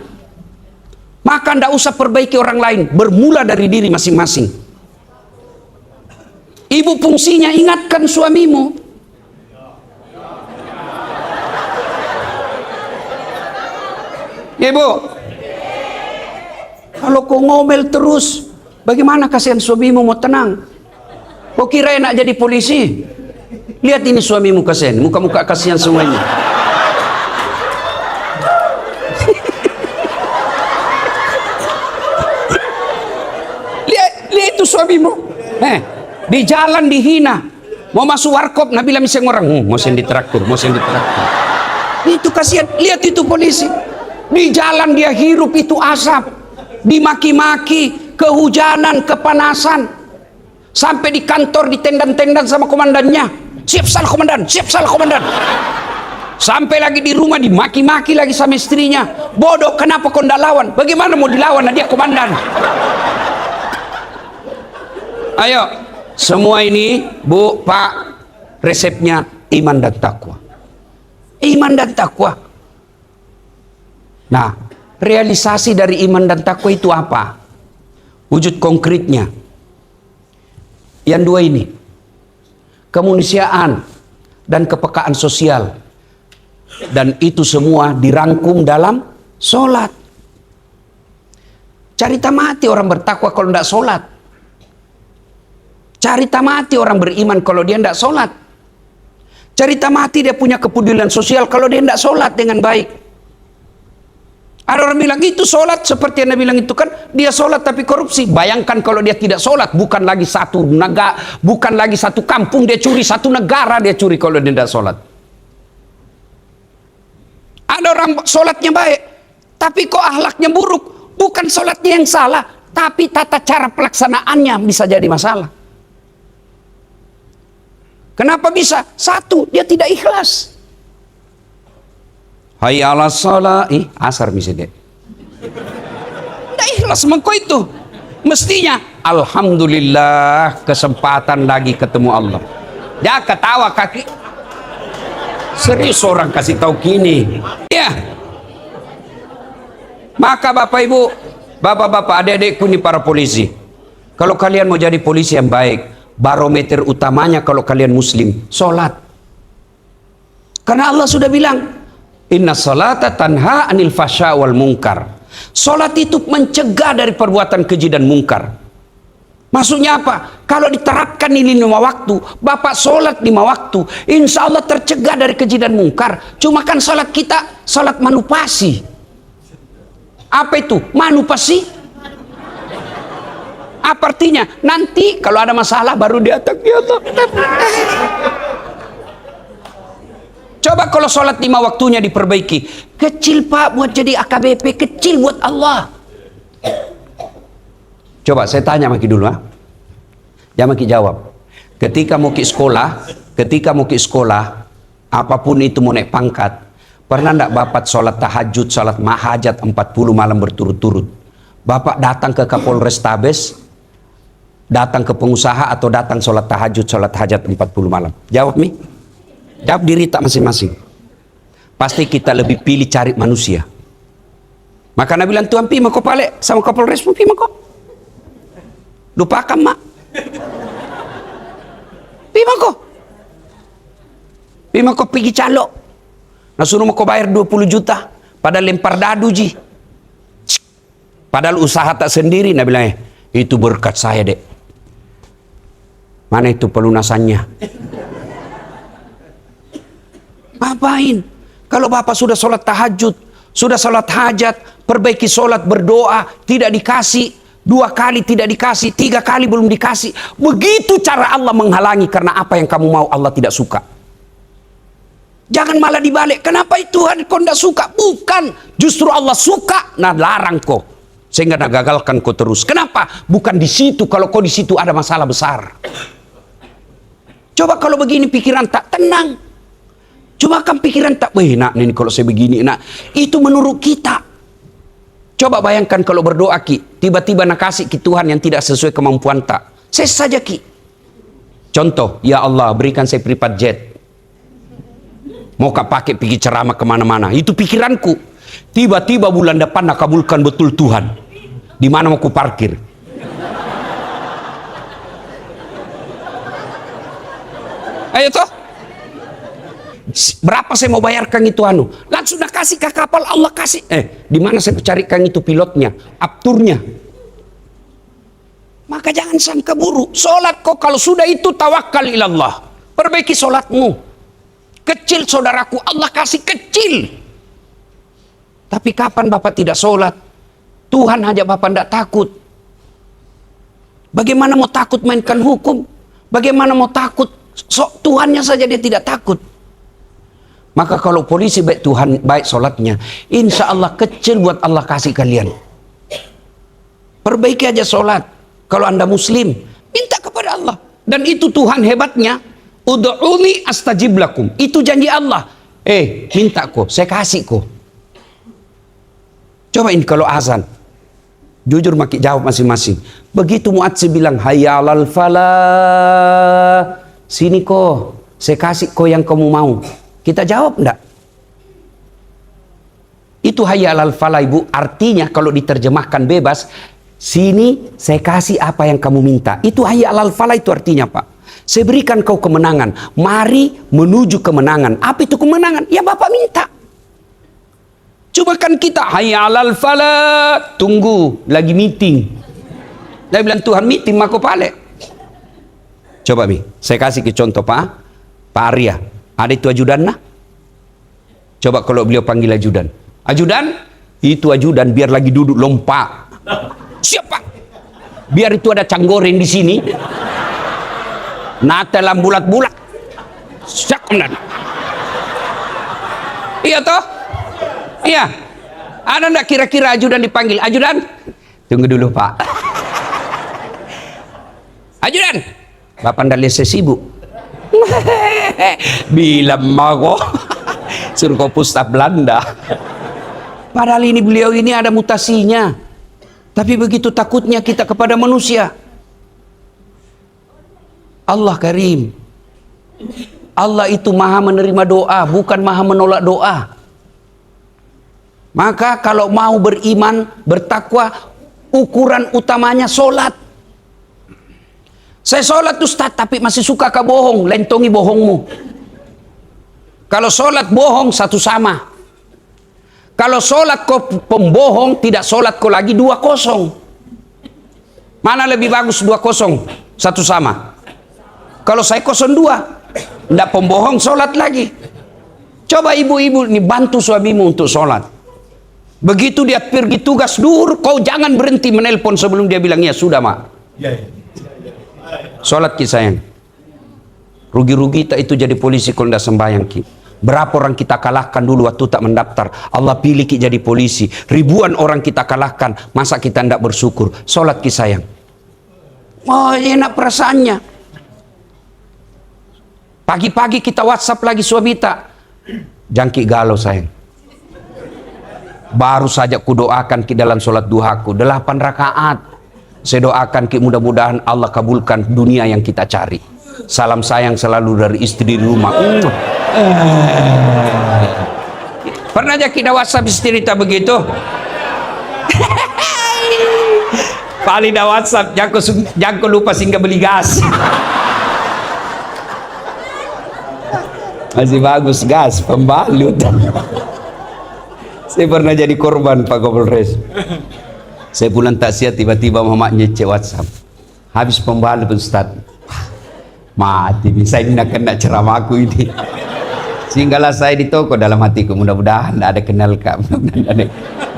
Maka tidak usah perbaiki orang lain, bermula dari diri masing-masing. Ibu fungsinya ingatkan suamimu. Ibu, kalau kau ngomel terus, bagaimana kasihan suamimu mau tenang? Kau kira enak jadi polisi? Lihat ini suamimu kasihan, muka-muka kasihan semuanya. lihat itu suamimu. Di jalan dihina, mau masuk warkop, Nabila miseng orang, mau sen ditraktir. Itu kasihan, lihat itu polisi. Di jalan dia hirup itu asap, dimaki-maki, kehujanan, kepanasan. Sampai di kantor ditendan-tendan sama komandannya. Siap salah komandan, siap salah komandan. Sampai lagi di rumah dimaki-maki lagi sama istrinya. Bodoh, kenapa kau tidak lawan? Bagaimana mau dilawan? Nah, dia komandan. Ayo, semua ini Bu, Pak, resepnya iman dan takwa. Iman dan takwa. Nah, realisasi dari iman dan takwa itu apa? Wujud konkretnya. Yang dua ini, kemanusiaan dan kepekaan sosial. Dan itu semua dirangkum dalam sholat. Carita mati orang bertakwa kalau tidak sholat. Carita mati orang beriman kalau dia tidak sholat. Carita mati dia punya kepedulian sosial kalau dia tidak sholat dengan baik. Ada orang bilang itu sholat seperti yang Anda bilang itu kan dia sholat tapi korupsi. Bayangkan kalau dia tidak sholat, bukan lagi satu negara, bukan lagi satu kampung dia curi, satu negara dia curi kalau dia tidak sholat. Ada orang sholatnya baik, tapi kok akhlaknya buruk. Bukan sholatnya yang salah, tapi tata cara pelaksanaannya bisa jadi masalah. Kenapa bisa? Satu, dia tidak ikhlas. Hayya 'alas shalah, asar misalnya. Tidak ikhlas mengko itu. Mestinya alhamdulillah kesempatan lagi ketemu Allah. Dia ketawa kaki. Serius orang kasih tahu gini. Ya. Maka Bapak Ibu, Bapak-bapak, adik-adikku ini para polisi. Kalau kalian mau jadi polisi yang baik, barometer utamanya kalau kalian muslim, sholat. Karena Allah sudah bilang, inna salata tanha anil fasya wal munkar. Sholat itu mencegah dari perbuatan keji dan mungkar. Maksudnya apa? Kalau diterapkan ini 5 waktu, Bapak sholat 5 waktu, insya Allah tercegah dari keji dan mungkar. Cuma kan sholat kita, sholat manupasi. Apa itu? Manupasi? Apa artinya? Nanti kalau ada masalah baru diatak ya Allah. Coba kalau sholat 5 waktunya diperbaiki. Kecil Pak buat jadi AKBP, kecil buat Allah. Coba saya tanya maki dulu, jangan maki jawab. Ketika mau ke sekolah, apapun itu mau naik pangkat, pernah enggak Bapak sholat tahajud, sholat mahajat 40 malam berturut-turut? Bapak datang ke Kapolres Tabes, datang ke pengusaha, atau datang sholat tahajud, sholat hajat 40 malam? Jawab Mi. Jawab diri tak masing-masing. Pasti kita lebih pilih cari manusia. Maka Nabi bilang, Tuhan pi mako pale sama Kapolres pi mako. Lupakan mak. Pi mako pergi calo. Nah suruh mako bayar 20 juta. Padahal lempar dadu ji. Padahal usaha tak sendiri. Nabi bilang, itu berkat saya dek. Mana itu pelunasannya? Ngapain? Kalau Bapak sudah sholat tahajud, sudah sholat hajat, perbaiki sholat, berdoa, tidak dikasih, 2 kali tidak dikasih, 3 kali belum dikasih. Begitu cara Allah menghalangi, karena apa yang kamu mau Allah tidak suka. Jangan malah dibalik. Kenapa itu Tuhan kau tidak suka? Bukan, justru Allah suka, nah larang kau. Sehingga nak gagalkan kau terus. Kenapa? Bukan di situ. Kalau kau di situ ada masalah besar. Coba kalau begini pikiran tak tenang. Coba kan pikiran tak, nak ini kalau saya begini, nak. Itu menurut kita. Coba bayangkan kalau berdoa ki, tiba-tiba nak kasih ki Tuhan yang tidak sesuai kemampuan tak. Saya saja ki. Contoh, ya Allah berikan saya privat jet. Mau kak pakai pergi ceramah kemana-mana. Itu pikiranku. Tiba-tiba bulan depan nak kabulkan betul Tuhan. Di mana mau ku parkir? Ayo toh. Berapa saya mau bayarkan itu anu? Langsung nak kasih ke kapal, Allah kasih. Di mana saya carikan itu pilotnya, apturnya? Maka jangan sangka buruk. Solat kok kalau sudah itu tawakal ilallah. Perbaiki solatmu. Kecil saudaraku, Allah kasih kecil. Tapi kapan Bapak tidak solat? Tuhan aja Bapak tidak takut. Bagaimana mau takut mainkan hukum? Bagaimana mau takut? Tuhannya saja dia tidak takut. Maka kalau polisi baik Tuhan, baik solatnya, insya Allah kecil buat Allah kasih kalian. Perbaiki aja solat. Kalau Anda muslim, minta kepada Allah. Dan itu Tuhan hebatnya. Ud'uni astajib lakum. Itu janji Allah. Minta kok, saya kasih kok. Coba ini kalau azan. Jujur maki jawab masing-masing. Begitu muadzin bilang, hayya 'alal falah. Sini kok, saya kasih kok yang kamu mau. Kita jawab enggak? Itu hayya 'alal falah Ibu, artinya kalau diterjemahkan bebas, sini saya kasih apa yang kamu minta. Itu hayya 'alal falah itu artinya Pak. Saya berikan kau kemenangan. Mari menuju kemenangan. Apa itu kemenangan? Ya Bapak minta. Cuma kan kita hayya 'alal falah, tunggu lagi meeting. Dia bilang Tuhan meeting mako pale. Coba Mi, saya kasih ke contoh Pak Arya. Ada itu ajudan nah? Coba kalau beliau panggil ajudan. Ajudan, itu ajudan biar lagi duduk lompat. Siapa? Biar itu ada canggoreng di sini. Nata dalam bulat-bulat. Siakan. Iya toh? Iya. Ada enggak kira-kira ajudan dipanggil? Ajudan? Tunggu dulu Pak. Ajudan. Bapak ndak lihat saya sibuk. Bilang mago suruh kau pusta Belanda. Padahal ini beliau ini ada mutasinya. Tapi begitu takutnya kita kepada manusia. Allah Karim. Allah itu maha menerima doa, bukan maha menolak doa. Maka kalau mau beriman, bertakwa, ukuran utamanya solat. Saya sholat Ustaz, tapi masih suka kau bohong, lentongi bohongmu. Kalau sholat bohong satu sama. Kalau sholat kau pembohong, tidak sholat kau lagi 2-0. Mana lebih bagus 2-0? Satu sama. Kalau saya 0-2, tidak pembohong sholat lagi. Coba ibu-ibu ini bantu suamimu untuk sholat. Begitu dia pergi tugas duhur, kau jangan berhenti menelpon sebelum dia bilang, ya sudah mak. Sholat ki sayang. Rugi-rugi tak itu jadi polisi kalau tidak sembahyang ki. Berapa orang kita kalahkan dulu waktu tak mendaftar. Allah pilih ki jadi polisi. Ribuan orang kita kalahkan. Masa kita tidak bersyukur? Sholat ki sayang. Oh enak perasaannya. Pagi-pagi kita WhatsApp lagi suami tak. Jangki galau sayang. Baru saja kudoakan ki dalam sholat duhaku 8 rakaat. Saya doakan ki mudah-mudahan Allah kabulkan dunia yang kita cari. Salam sayang selalu dari istri di rumah. Pernah aja kita WhatsApp istri tak begitu? Paling dah WhatsApp, jangan lupa singgah beli gas. Masih bagus gas, pembalut. Saya pernah jadi korban Pak Kapolres. Saya pulang taksiat tiba-tiba mamanya cek WhatsApp. Habis pembalut Ustaz. Mati, saya ini nak kena ceramahku ini. Sehinggalah saya di toko dalam hatiku, mudah-mudahan ada kenal kak.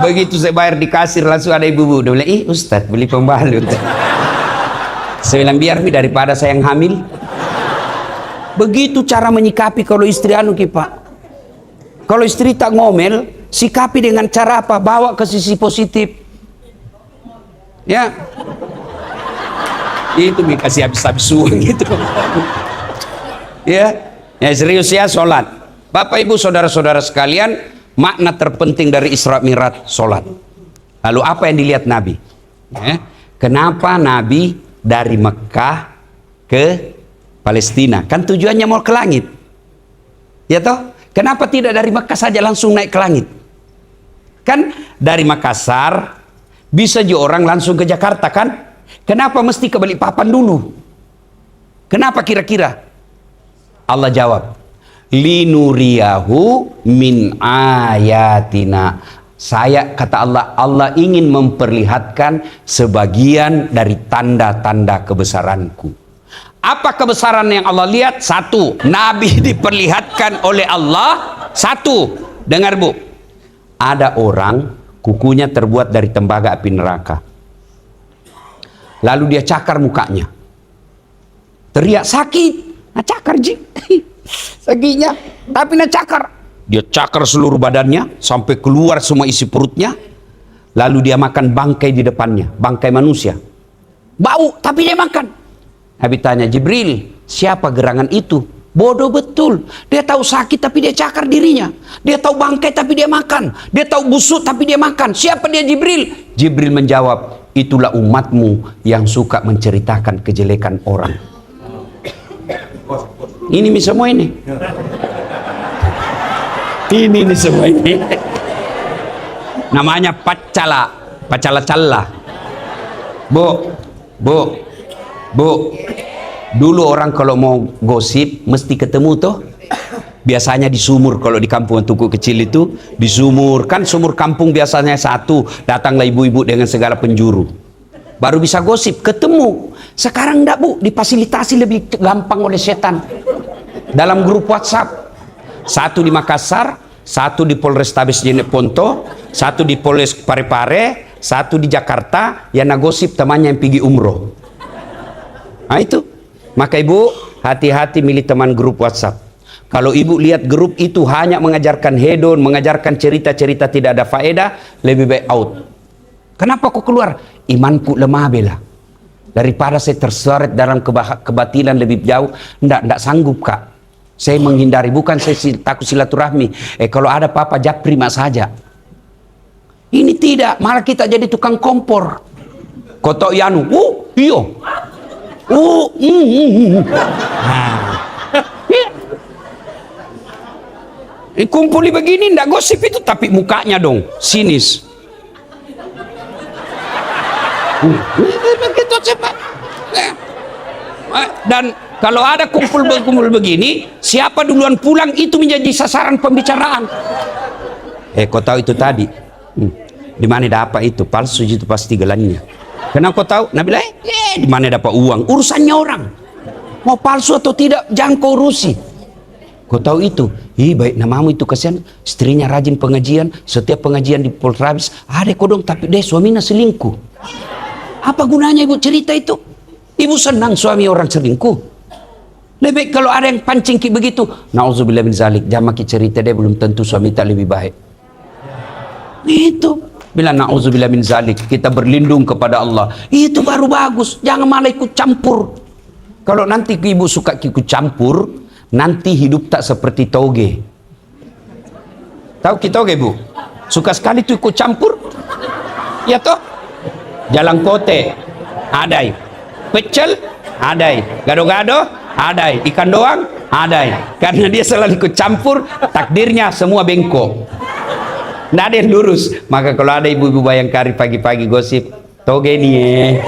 Begitu saya bayar di kasir langsung ada ibu-ibu. Dia bilang, Ustaz beli pembalut. Saya bilang biar daripada saya yang hamil. Begitu cara menyikapi kalau istri anu ki Pak. Kalau istri tak ngomel, sikapi dengan cara apa? Bawa ke sisi positif. Ya. Itu dikasih habis-habis uang gitu. Ya. Ya serius ya sholat. Bapak ibu saudara-saudara sekalian, makna terpenting dari Isra Mi'raj sholat. Lalu apa yang dilihat Nabi? Ya. Kenapa Nabi dari Mekah ke Palestina? Kan tujuannya mau ke langit. Ya toh? Kenapa tidak dari Mekah saja langsung naik ke langit? Kan dari Makassar bisa juga orang langsung ke Jakarta kan? Kenapa mesti ke Balikpapan dulu? Kenapa kira-kira? Allah jawab, linuriyahu min ayatina. Saya, kata Allah, Allah ingin memperlihatkan sebagian dari tanda-tanda kebesaranku. Apa kebesaran yang Allah lihat? Satu, Nabi diperlihatkan oleh Allah. Satu, dengar bu, ada orang kukunya terbuat dari tembaga api neraka. Lalu dia cakar mukanya. Teriak sakit. Nah cakar ji. Sakitnya. Tapi nah cakar. Dia cakar seluruh badannya. Sampai keluar semua isi perutnya. Lalu dia makan bangkai di depannya. Bangkai manusia. Bau tapi dia makan. Nabi tanya, Jibril, siapa gerangan itu? Bodoh betul. Dia tahu sakit tapi dia cakar dirinya. Dia tahu bangkai tapi dia makan. Dia tahu busuk tapi dia makan. Siapa dia Jibril? Jibril menjawab, itulah umatmu yang suka menceritakan kejelekan orang. Ini semua ini. Ini semua ini. Namanya pacala. Pacala-cala. Bu. Dulu orang kalau mau gosip mesti ketemu tuh. Biasanya di sumur, kalau di kampung tuku kecil itu di sumur, kan sumur kampung biasanya satu, datanglah ibu-ibu dengan segala penjuru, baru bisa gosip, ketemu. Sekarang enggak bu, difasilitasi lebih gampang oleh setan. Dalam grup WhatsApp, satu di Makassar, satu di Polrestabes Jeneponto, satu di Polres Parepare, satu di Jakarta, yang nagosip temannya yang pergi umroh. Nah itu, maka ibu hati-hati milih teman grup WhatsApp. Kalau ibu lihat grup itu hanya mengajarkan hedon, mengajarkan cerita-cerita tidak ada faedah, lebih baik out. Kenapa kok keluar? Imanku lemah bela. Daripada saya terseret dalam kebatilan lebih jauh, enggak sanggup kak. Saya menghindari, bukan saya takut silaturahmi. Kalau ada apa-apa japri mak saja. Ini tidak, malah kita jadi tukang kompor. Kotok yanu, iyo. Kumpuli begini ndak gosip itu, tapi mukanya dong sinis. Begitu cepat. Dan kalau ada kumpul begini, siapa duluan pulang itu menjadi sasaran pembicaraan. Kau tahu itu tadi? Di mana dapat itu? Palsu itu pasti gelannya. Kenapa kau tahu? Nabi bilang, di mana dapat uang? Urusannya orang. Mau palsu atau tidak, jangan kau urusi. Kau tahu itu? Baik namamu itu, kasihan istrinya rajin pengajian, setiap pengajian di Polres ada kodong, tapi dia suaminya selingkuh. Apa gunanya ibu cerita itu? Ibu senang suami orang selingkuh. Lebih kalau ada yang pancing begitu, nauzubillah min zalik, jangan maki cerita dia belum tentu suami tak lebih baik. Itu bila nauzubillah min zalik, kita berlindung kepada Allah. Itu baru bagus, jangan malah ikut campur. Kalau nanti ibu suka ikut campur, nanti hidup tak seperti toge. Tahu kita toge bu? Suka sekali tuh ikut campur. Ya toh? Jalan kote, adai. Pecel, adai. Gado-gado, adai. Ikan doang, adai. Karena dia selalu ikut campur, takdirnya semua bengkok. Nggak ada yang lurus. Maka kalau ada ibu-ibu Bayangkari pagi-pagi gosip, toge nih.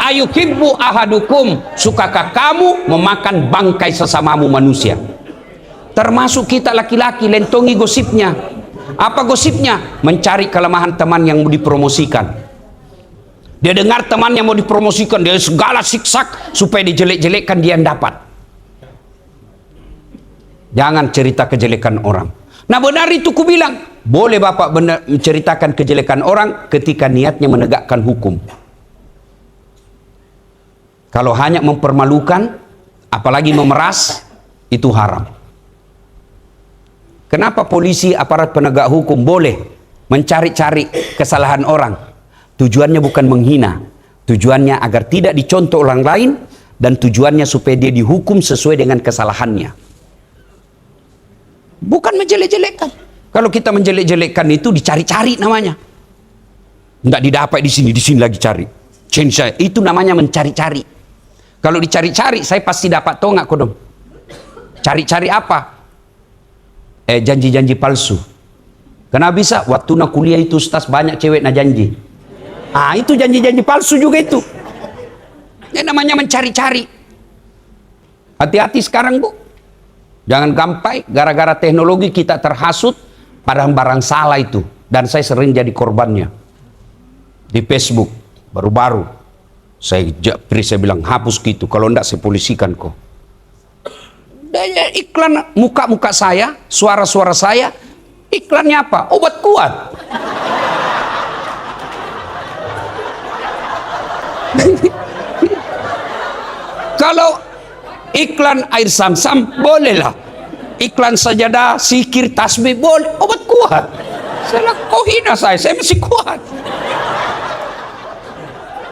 Ayuhibbu ahadukum, sukakah kamu memakan bangkai sesamamu manusia? Termasuk kita laki-laki lentongi gosipnya. Apa gosipnya? Mencari kelemahan teman yang mau dipromosikan. Dia dengar teman yang mau dipromosikan, dia segala siksak supaya dijelek-jelekkan, dia yang dapat. Jangan cerita kejelekan orang. Nah benar itu ku bilang, boleh bapak benar menceritakan kejelekan orang ketika niatnya menegakkan hukum. Kalau hanya mempermalukan, apalagi memeras, itu haram. Kenapa polisi, aparat penegak hukum boleh mencari-cari kesalahan orang? Tujuannya bukan menghina, tujuannya agar tidak dicontoh orang lain, dan tujuannya supaya dia dihukum sesuai dengan kesalahannya. Bukan menjelek-jelekkan. Kalau kita menjelek-jelekkan itu dicari-cari namanya. Enggak didapat di sini lagi cari. Change saya. Itu namanya mencari-cari. Kalau dicari-cari, saya pasti dapat toh nggak kodong. Cari-cari apa? Janji-janji palsu. Kenapa bisa? Waktu nak kuliah itu ustaz banyak cewek nak janji. Itu janji-janji palsu juga itu. Ini namanya mencari-cari. Hati-hati sekarang bu. Jangan gampang gara-gara teknologi kita terhasut barang-barang salah itu. Dan saya sering jadi korbannya. Di Facebook baru-baru saya bilang hapus gitu, kalau enggak saya polisikan kok. Iklan muka-muka saya, suara-suara saya, iklannya apa? Obat kuat. Kalau iklan air Sam-Sam bolehlah, iklan sajadah, sikir, tasbih boleh, obat kuat. Saya kau hina saya masih kuat.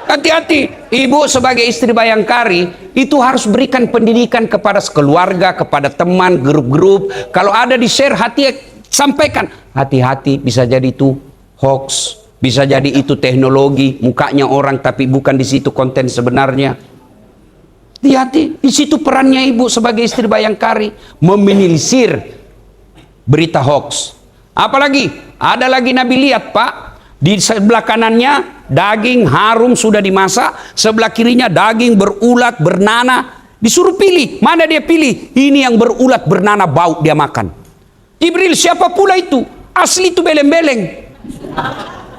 Hati-hati, ibu sebagai istri Bayangkari itu harus berikan pendidikan kepada keluarga, kepada teman, grup-grup. Kalau ada di share, sampaikan. Hati-hati, bisa jadi itu hoax, bisa jadi itu teknologi, mukanya orang tapi bukan di situ konten sebenarnya. Hati-hati, di situ perannya ibu sebagai istri Bayangkari meminimalisir berita hoax. Apalagi ada lagi Nabi lihat pak, di sebelah kanannya daging harum sudah dimasak, sebelah kirinya daging berulat bernanah. Disuruh pilih, mana dia pilih? Ini yang berulat bernanah bau, dia makan. Jibril, siapa pula itu? Asli itu beleng-beleng.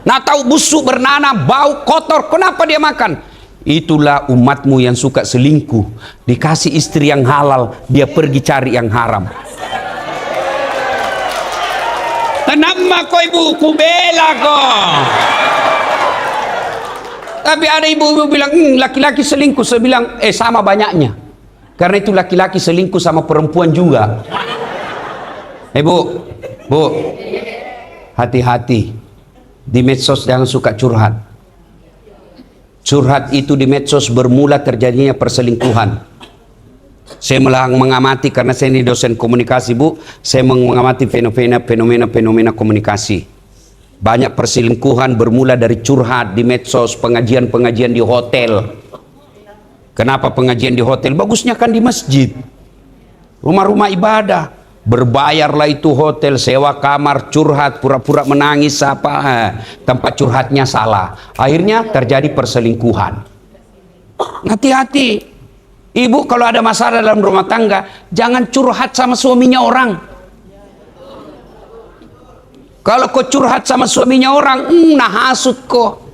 Nah tahu busuk bernanah bau kotor, kenapa dia makan? Itulah umatmu yang suka selingkuh, dikasih istri yang halal, dia pergi cari yang haram. Kenapa kau ibu, ku bela kau. Tapi ada ibu-ibu bilang, laki-laki selingkuh. Saya bilang, sama banyaknya. Karena itu laki-laki selingkuh sama perempuan juga. Bu, hati-hati. Di medsos jangan suka curhat. Curhat itu di medsos bermula terjadinya perselingkuhan. Saya mengamati, karena saya ini dosen komunikasi bu, saya mengamati fenomena komunikasi. Banyak perselingkuhan bermula dari curhat di medsos, pengajian-pengajian di hotel. Kenapa pengajian di hotel? Bagusnya kan di masjid, rumah-rumah ibadah. berbayarlah itu hotel, sewa kamar, curhat, pura-pura menangis, apa tempat curhatnya salah. Akhirnya terjadi perselingkuhan. Hati-hati. Ibu kalau ada masalah dalam rumah tangga, jangan curhat sama suaminya orang. Kalau kau curhat sama suaminya orang, nah hasut kau.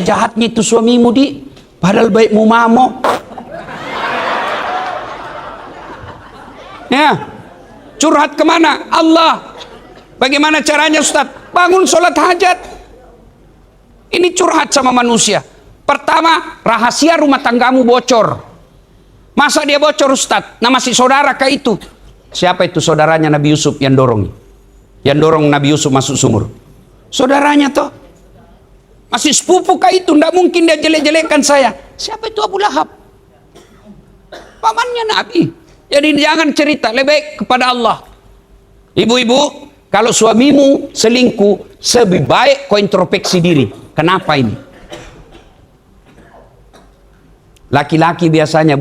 Jahatnya itu suamimu di, padahal baikmu mamo. Ya, curhat kemana? Allah. Bagaimana caranya Ustaz? Bangun sholat hajat. Ini curhat sama manusia. Pertama, rahasia rumah tanggamu bocor. Masa dia bocor Ustaz? Nah masih saudara kah itu? Siapa itu saudaranya Nabi Yusuf yang dorong? Yang dorong Nabi Yusuf masuk sumur? Saudaranya toh. Masih sepupu kah itu? Tidak mungkin dia jelek-jelekkan saya. Siapa itu Abu Lahab? Pamannya Nabi. Jadi jangan cerita, lebih baik kepada Allah. Ibu-ibu, kalau suamimu selingkuh, lebih baik kau introspeksi diri. Kenapa ini? Laki-laki biasanya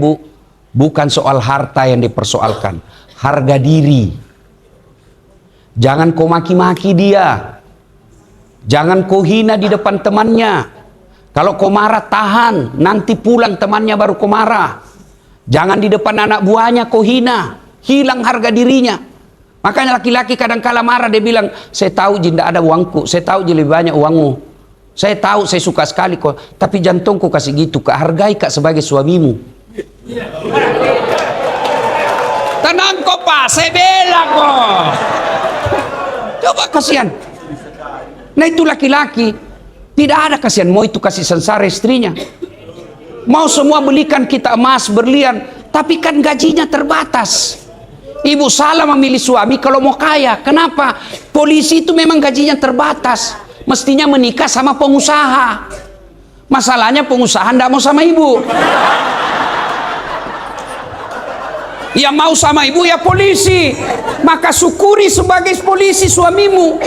bukan soal harta yang dipersoalkan, harga diri. Jangan kau maki-maki dia. Jangan kau hina di depan temannya. Kalau kau marah tahan, nanti pulang temannya baru kau marah. Jangan di depan anak buahnya kau hina, hilang harga dirinya. Makanya laki-laki kadang-kala marah, dia bilang, saya tahu jinda ada uangku, saya tahu jadi lebih banyak uangmu, saya tahu saya suka sekali kau, tapi jantungku kasih gitu, kak hargai kak sebagai suamimu. Tenang kok pak, saya bela kok. Coba kasihan. Nah itu laki-laki tidak ada kasihan, mau itu kasih sengsara istrinya. Mau semua belikan kita emas berlian, tapi kan gajinya terbatas. Ibu salah memilih suami kalau mau kaya. Kenapa? Polisi itu memang gajinya terbatas. Mestinya menikah sama pengusaha. Masalahnya pengusaha tidak mau sama ibu. Ya mau sama ibu ya polisi. Maka syukuri sebagai polisi suamimu.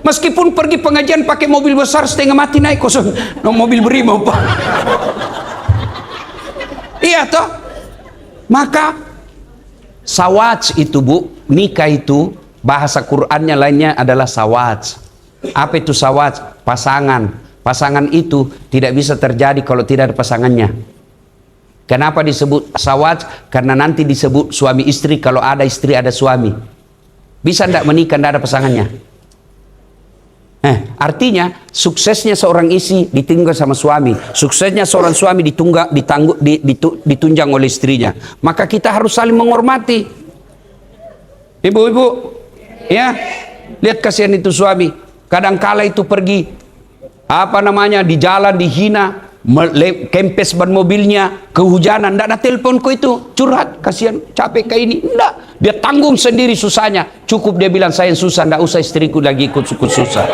Meskipun pergi pengajian pakai mobil besar setengah mati naik kosong, no, mobil brimo pak. Iya toh. Maka sawaj itu bu, nikah itu bahasa Qurannya lainnya adalah sawaj. Apa itu sawaj? Pasangan. Pasangan itu tidak bisa terjadi kalau tidak ada pasangannya. Kenapa disebut sawaj? Karena nanti disebut suami istri kalau ada istri ada suami. Bisa tidak menikah tidak ada pasangannya? Artinya suksesnya seorang istri ditinggal sama suami, suksesnya seorang suami ditunjang oleh istrinya. Maka kita harus saling menghormati. Ibu-ibu, ya, lihat kasihan itu suami. Kadang-kala itu pergi, di jalan dihina, kempes ban mobilnya, kehujanan, tidak ada telepon kok itu, curhat, kasihan, capek kayak ini, tidak. Dia tanggung sendiri susahnya. Cukup dia bilang saya yang susah, tidak usah istriku lagi ikut susah.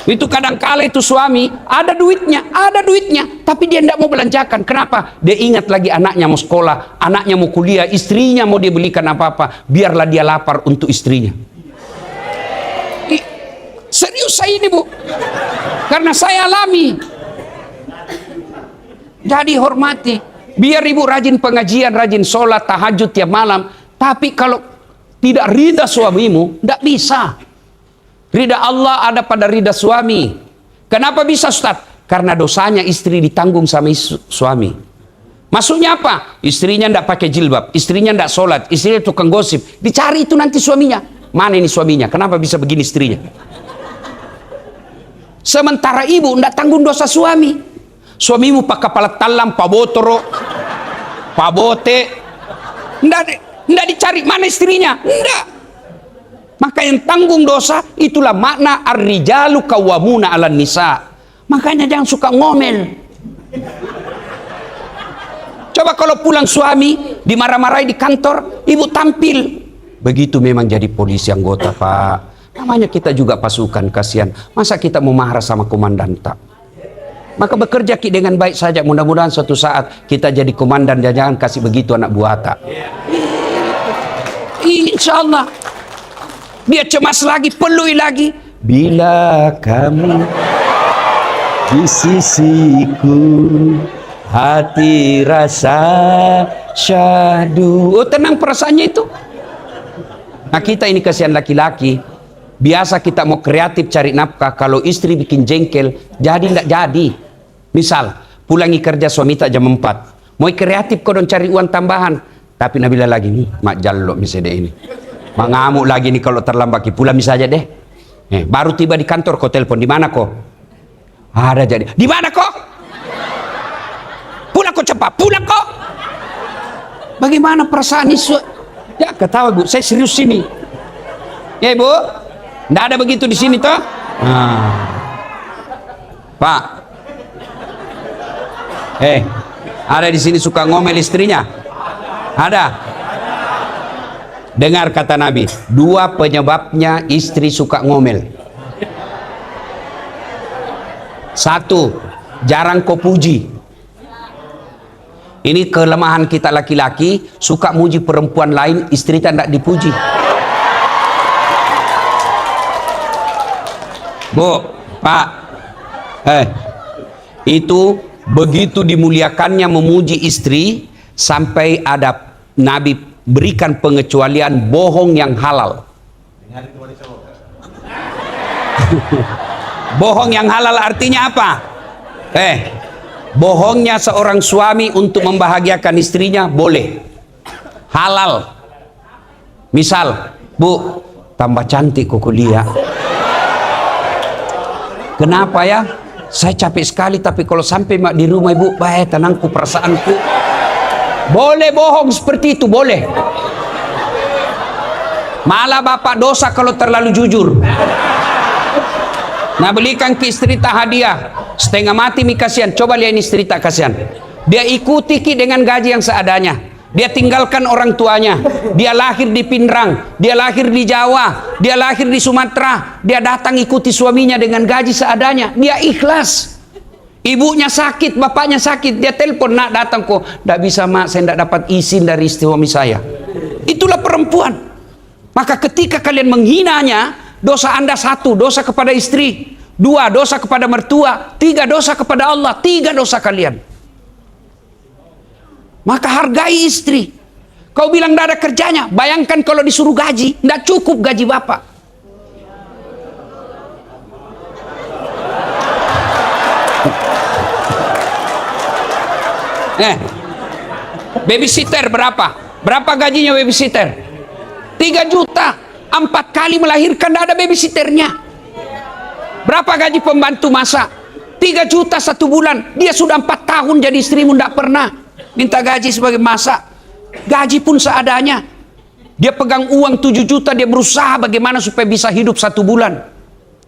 Itu kadang-kala itu suami ada duitnya, tapi dia tidak mau belanjakan. Kenapa? Dia ingat lagi anaknya mau sekolah, anaknya mau kuliah, istrinya mau dia belikan apa-apa, biarlah dia lapar untuk istrinya. Serius saya ini bu, karena saya alami. Jadi hormati. Biar ibu rajin pengajian, rajin sholat, tahajud tiap malam. Tapi kalau tidak ridha suamimu, tidak bisa. Ridha Allah ada pada ridha suami. Kenapa bisa Ustaz? Karena dosanya istri ditanggung sama suami. Maksudnya apa? Istrinya tidak pakai jilbab, istrinya tidak sholat, istrinya tukang gosip. Dicari itu nanti suaminya. Mana ini suaminya? Kenapa bisa begini istrinya? Sementara ibu tidak tanggung dosa suami. Suamimu pak kepala talam, pak botoro, pak bote, tidak dicari mana istrinya, tidak. Maka yang tanggung dosa itulah makna ar-rijalu qawwamuna 'alan nisa. Makanya jangan suka ngomel. Coba kalau pulang suami dimarah-marahi di kantor, ibu tampil. Begitu memang jadi polisi anggota pak. Namanya kita juga pasukan, kasihan. Masa kita mau marah sama komandan tak? Maka bekerja dengan baik saja. Mudah-mudahan suatu saat kita jadi komandan, jangan kasih begitu anak buah tak. Insya Allah. Dia cemas lagi, pelui lagi. Bila kamu di sisiku, hati rasa Syahdu. Oh, tenang perasaannya itu. Nah, kita ini kasihan laki-laki. Biasa kita mau kreatif cari nafkah, kalau istri bikin jengkel, jadi tidak jadi. Misal, pulangi kerja suami tak jam 4. Mau kreatif kau dong cari uang tambahan. Tapi Nabila lagi, mak jalok misalnya ini. Mak ngamuk lagi nih kalau terlambat, pulang saja deh. Baru tiba di kantor kau telepon, di mana kau? Ada jadi. Di mana kau? Pulang kau cepat, pulang kau. Bagaimana perasaan isu? Ya ketawa Bu, saya serius sini. Ya Bu, tidak ada begitu di sini toh? Pak, ada di sini suka ngomel istrinya? Ada. Dengar kata Nabi, 2 penyebabnya istri suka ngomel. 1, jarang kau puji. Ini kelemahan kita laki-laki, suka muji perempuan lain, istri tak dipuji. Bu, Pak, itu begitu dimuliakannya memuji istri, sampai ada Nabi berikan pengecualian bohong yang halal. Bohong yang halal artinya apa? Bohongnya seorang suami untuk membahagiakan istrinya boleh, halal. Misal, Bu, tambah cantik kok kuliah. Kenapa ya? Saya capek sekali, tapi kalau sampai mak di rumah Ibu, baik tenangku, perasaanku. Boleh bohong seperti itu, boleh. Malah bapak dosa kalau terlalu jujur. Nah, belikan ke istri tak hadiah, setengah mati mi kasihan. Coba lihat ini istri tak kasihan. Dia ikuti ki dengan gaji yang seadanya. Dia tinggalkan orang tuanya. Dia lahir di Pinrang, dia lahir di Jawa, dia lahir di Sumatera. Dia datang ikuti suaminya dengan gaji seadanya. Dia ikhlas. Ibunya sakit, bapaknya sakit, dia telepon, nak datang kok. Tidak bisa mak, saya tidak dapat izin dari suami saya. Itulah perempuan. Maka ketika kalian menghinanya, dosa Anda 1, dosa kepada istri. 2, dosa kepada mertua. 3, dosa kepada Allah. 3 dosa kalian. Maka hargai istri. Kau bilang tidak ada kerjanya, bayangkan kalau disuruh gaji, tidak cukup gaji bapak. Babysitter berapa? Berapa gajinya babysitter? 3 juta. 4 kali melahirkan, tidak ada babysitternya. Berapa gaji pembantu masak? 3 juta 1 bulan. Dia sudah 4 tahun jadi istrimu, tidak pernah minta gaji sebagai masak. Gaji pun seadanya. Dia pegang uang 7 juta, dia berusaha bagaimana supaya bisa hidup 1 bulan.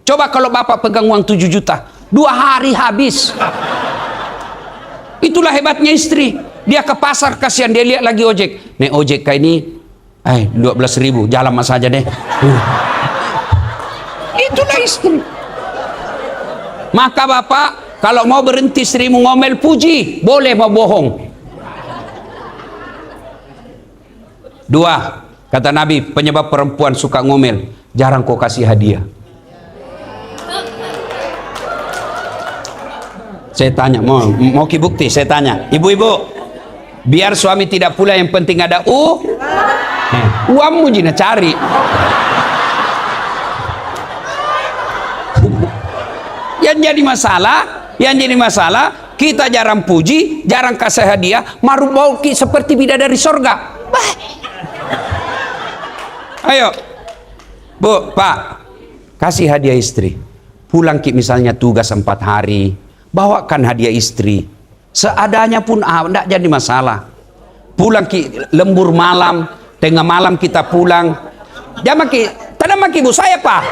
Coba kalau bapak pegang uang 7 juta, 2 hari habis. Itulah hebatnya istri. Dia ke pasar, kasihan, dia lihat lagi ojek. Nih ojek kayak ini 12.000, jalan mas aja deh. Itulah istri. Maka bapak, kalau mau berhenti istrimu ngomel, puji. Boleh mau bohong. 2, kata Nabi, penyebab perempuan suka ngomel, jarang kau kasih hadiah. Saya tanya, mau ki bukti? Saya tanya, ibu-ibu, biar suami tidak pula, yang penting ada uangmu jina cari. Yang jadi masalah, kita jarang puji, jarang kasih hadiah, maru mau ki seperti bidadari sorga. Ayo, Bu, Pak, kasih hadiah istri. Pulang ki misalnya tugas 4 hari, bawakan hadiah istri. Seadanya pun tidak jadi masalah. Pulang ki lembur malam, tengah malam kita pulang. Jangan ki, tanam maki Bu saya Pak.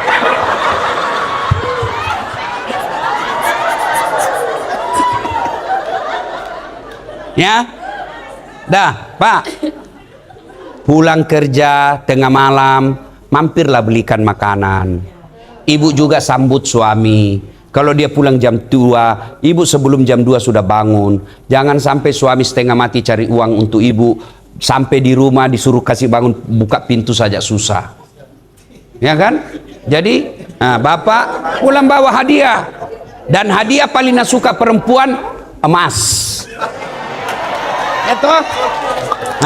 Ya, dah Pak. Pulang kerja tengah malam, mampirlah belikan makanan. Ibu juga sambut suami. Kalau dia pulang jam 2, ibu sebelum jam 2 sudah bangun. Jangan sampai suami setengah mati cari uang untuk ibu, sampai di rumah disuruh kasih bangun, buka pintu saja susah. Ya kan? Jadi, bapak pulang bawa hadiah. Dan hadiah paling suka perempuan, emas. Ya toh?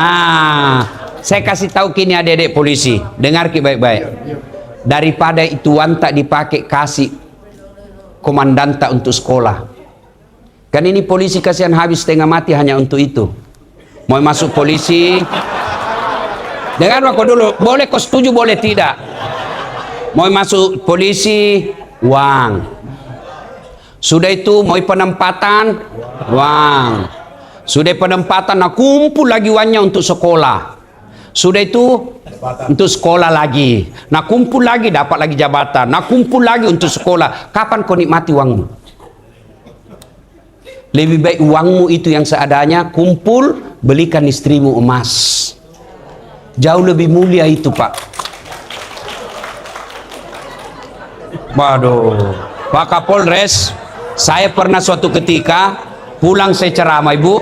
Nah, saya kasih tahu kini adik-adik polisi, dengar baik-baik. Daripada itu uang tak dipakai, kasih komandanta untuk sekolah. Kan ini polisi kasihan habis setengah mati hanya untuk itu. Mau masuk polisi, dengar aku dulu, boleh kau setuju boleh tidak. Mau masuk polisi, uang. Sudah itu mau penempatan, uang. Sudah penempatan, nah kumpul lagi uangnya untuk sekolah. Sudah itu untuk sekolah lagi. Nah kumpul lagi dapat lagi jabatan. Nah kumpul lagi untuk sekolah. Kapan kau nikmati uangmu? Lebih baik uangmu itu yang seadanya kumpul, belikan istrimu emas. Jauh lebih mulia itu, Pak. Waduh, Pak Kapolres, saya pernah suatu ketika pulang saya ceramah, Ibu,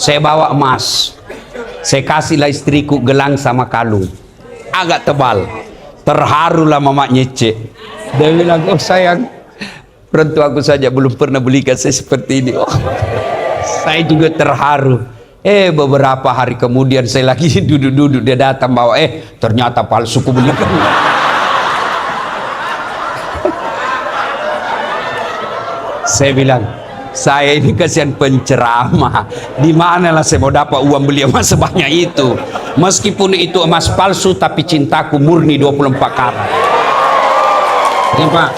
saya bawa emas. Saya kasihlah istriku gelang sama kalung agak tebal. Terharulah mama nyece. Dia bilang, oh sayang, perentuaku saja belum pernah belikan saya seperti ini. Oh, saya juga terharu. Beberapa hari kemudian saya lagi duduk-duduk, dia datang bawa, ternyata palsu ku belikan. Saya bilang, saya ini kasihan penceramah. Di manalah saya mau dapat uang beli emas sebanyak itu? Meskipun itu emas palsu, tapi cintaku murni 24 karat. Ini Pak,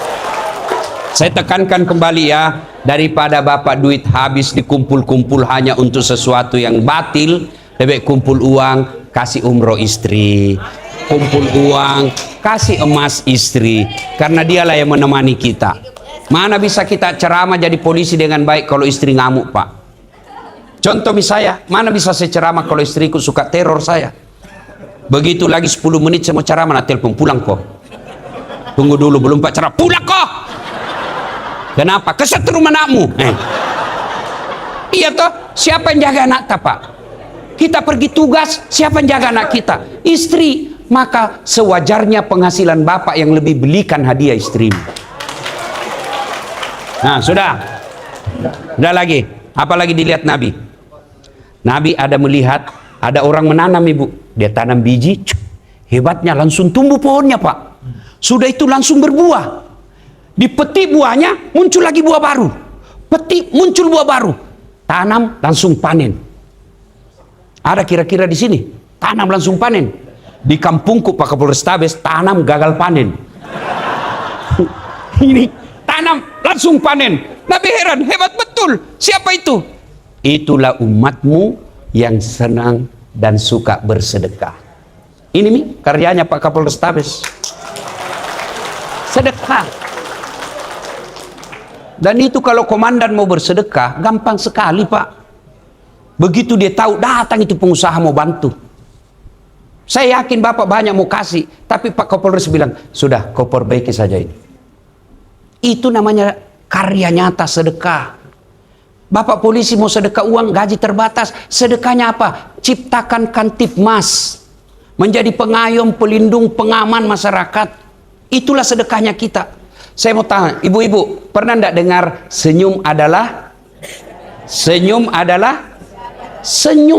saya tekankan kembali ya, daripada Bapak duit habis dikumpul-kumpul hanya untuk sesuatu yang batil, lebih kumpul uang, kasih umroh istri. Kumpul uang, kasih emas istri. Karena dialah yang menemani kita. Mana bisa kita ceramah jadi polisi dengan baik kalau istri ngamuk, Pak? Contoh misalnya, mana bisa saya ceramah kalau istriku suka teror saya? Begitu lagi 10 menit saya mau ceramah, nah telepon, pulang kok. Tunggu dulu, belum Pak ceramah, pulang kok. Kenapa? Kesetrum anakmu. Iya toh, siapa yang jaga anak tak, Pak? Kita pergi tugas, siapa yang jaga anak kita? Istri. Maka sewajarnya penghasilan Bapak yang lebih belikan hadiah istrimu. Nah sudah lagi, apalagi dilihat Nabi. Nabi ada melihat ada orang menanam, Ibu, dia tanam biji, hebatnya langsung tumbuh pohonnya, Pak. Sudah itu langsung berbuah. Dipetik buahnya, muncul lagi buah baru. Petik, muncul buah baru. Tanam langsung panen. Ada kira-kira di sini tanam langsung panen? Di kampungku Pak Kapolrestabes tanam gagal panen. Ini tanam langsung panen. Nabi heran, hebat betul. Siapa itu? Itulah umatmu yang senang dan suka bersedekah. Ini Mi, karyanya Pak Kapolrestabes. Sedekah. Dan itu kalau komandan mau bersedekah, gampang sekali, Pak. Begitu dia tahu datang itu pengusaha mau bantu. Saya yakin Bapak banyak mau kasih, tapi Pak Kapolres bilang, sudah kau perbaiki saja ini. Itu namanya karya nyata sedekah. Bapak polisi mau sedekah uang, gaji terbatas, sedekahnya apa? Ciptakan Kantipmas, menjadi pengayom, pelindung, pengaman masyarakat. Itulah sedekahnya kita. Saya mau tanya, ibu-ibu pernah enggak dengar senyum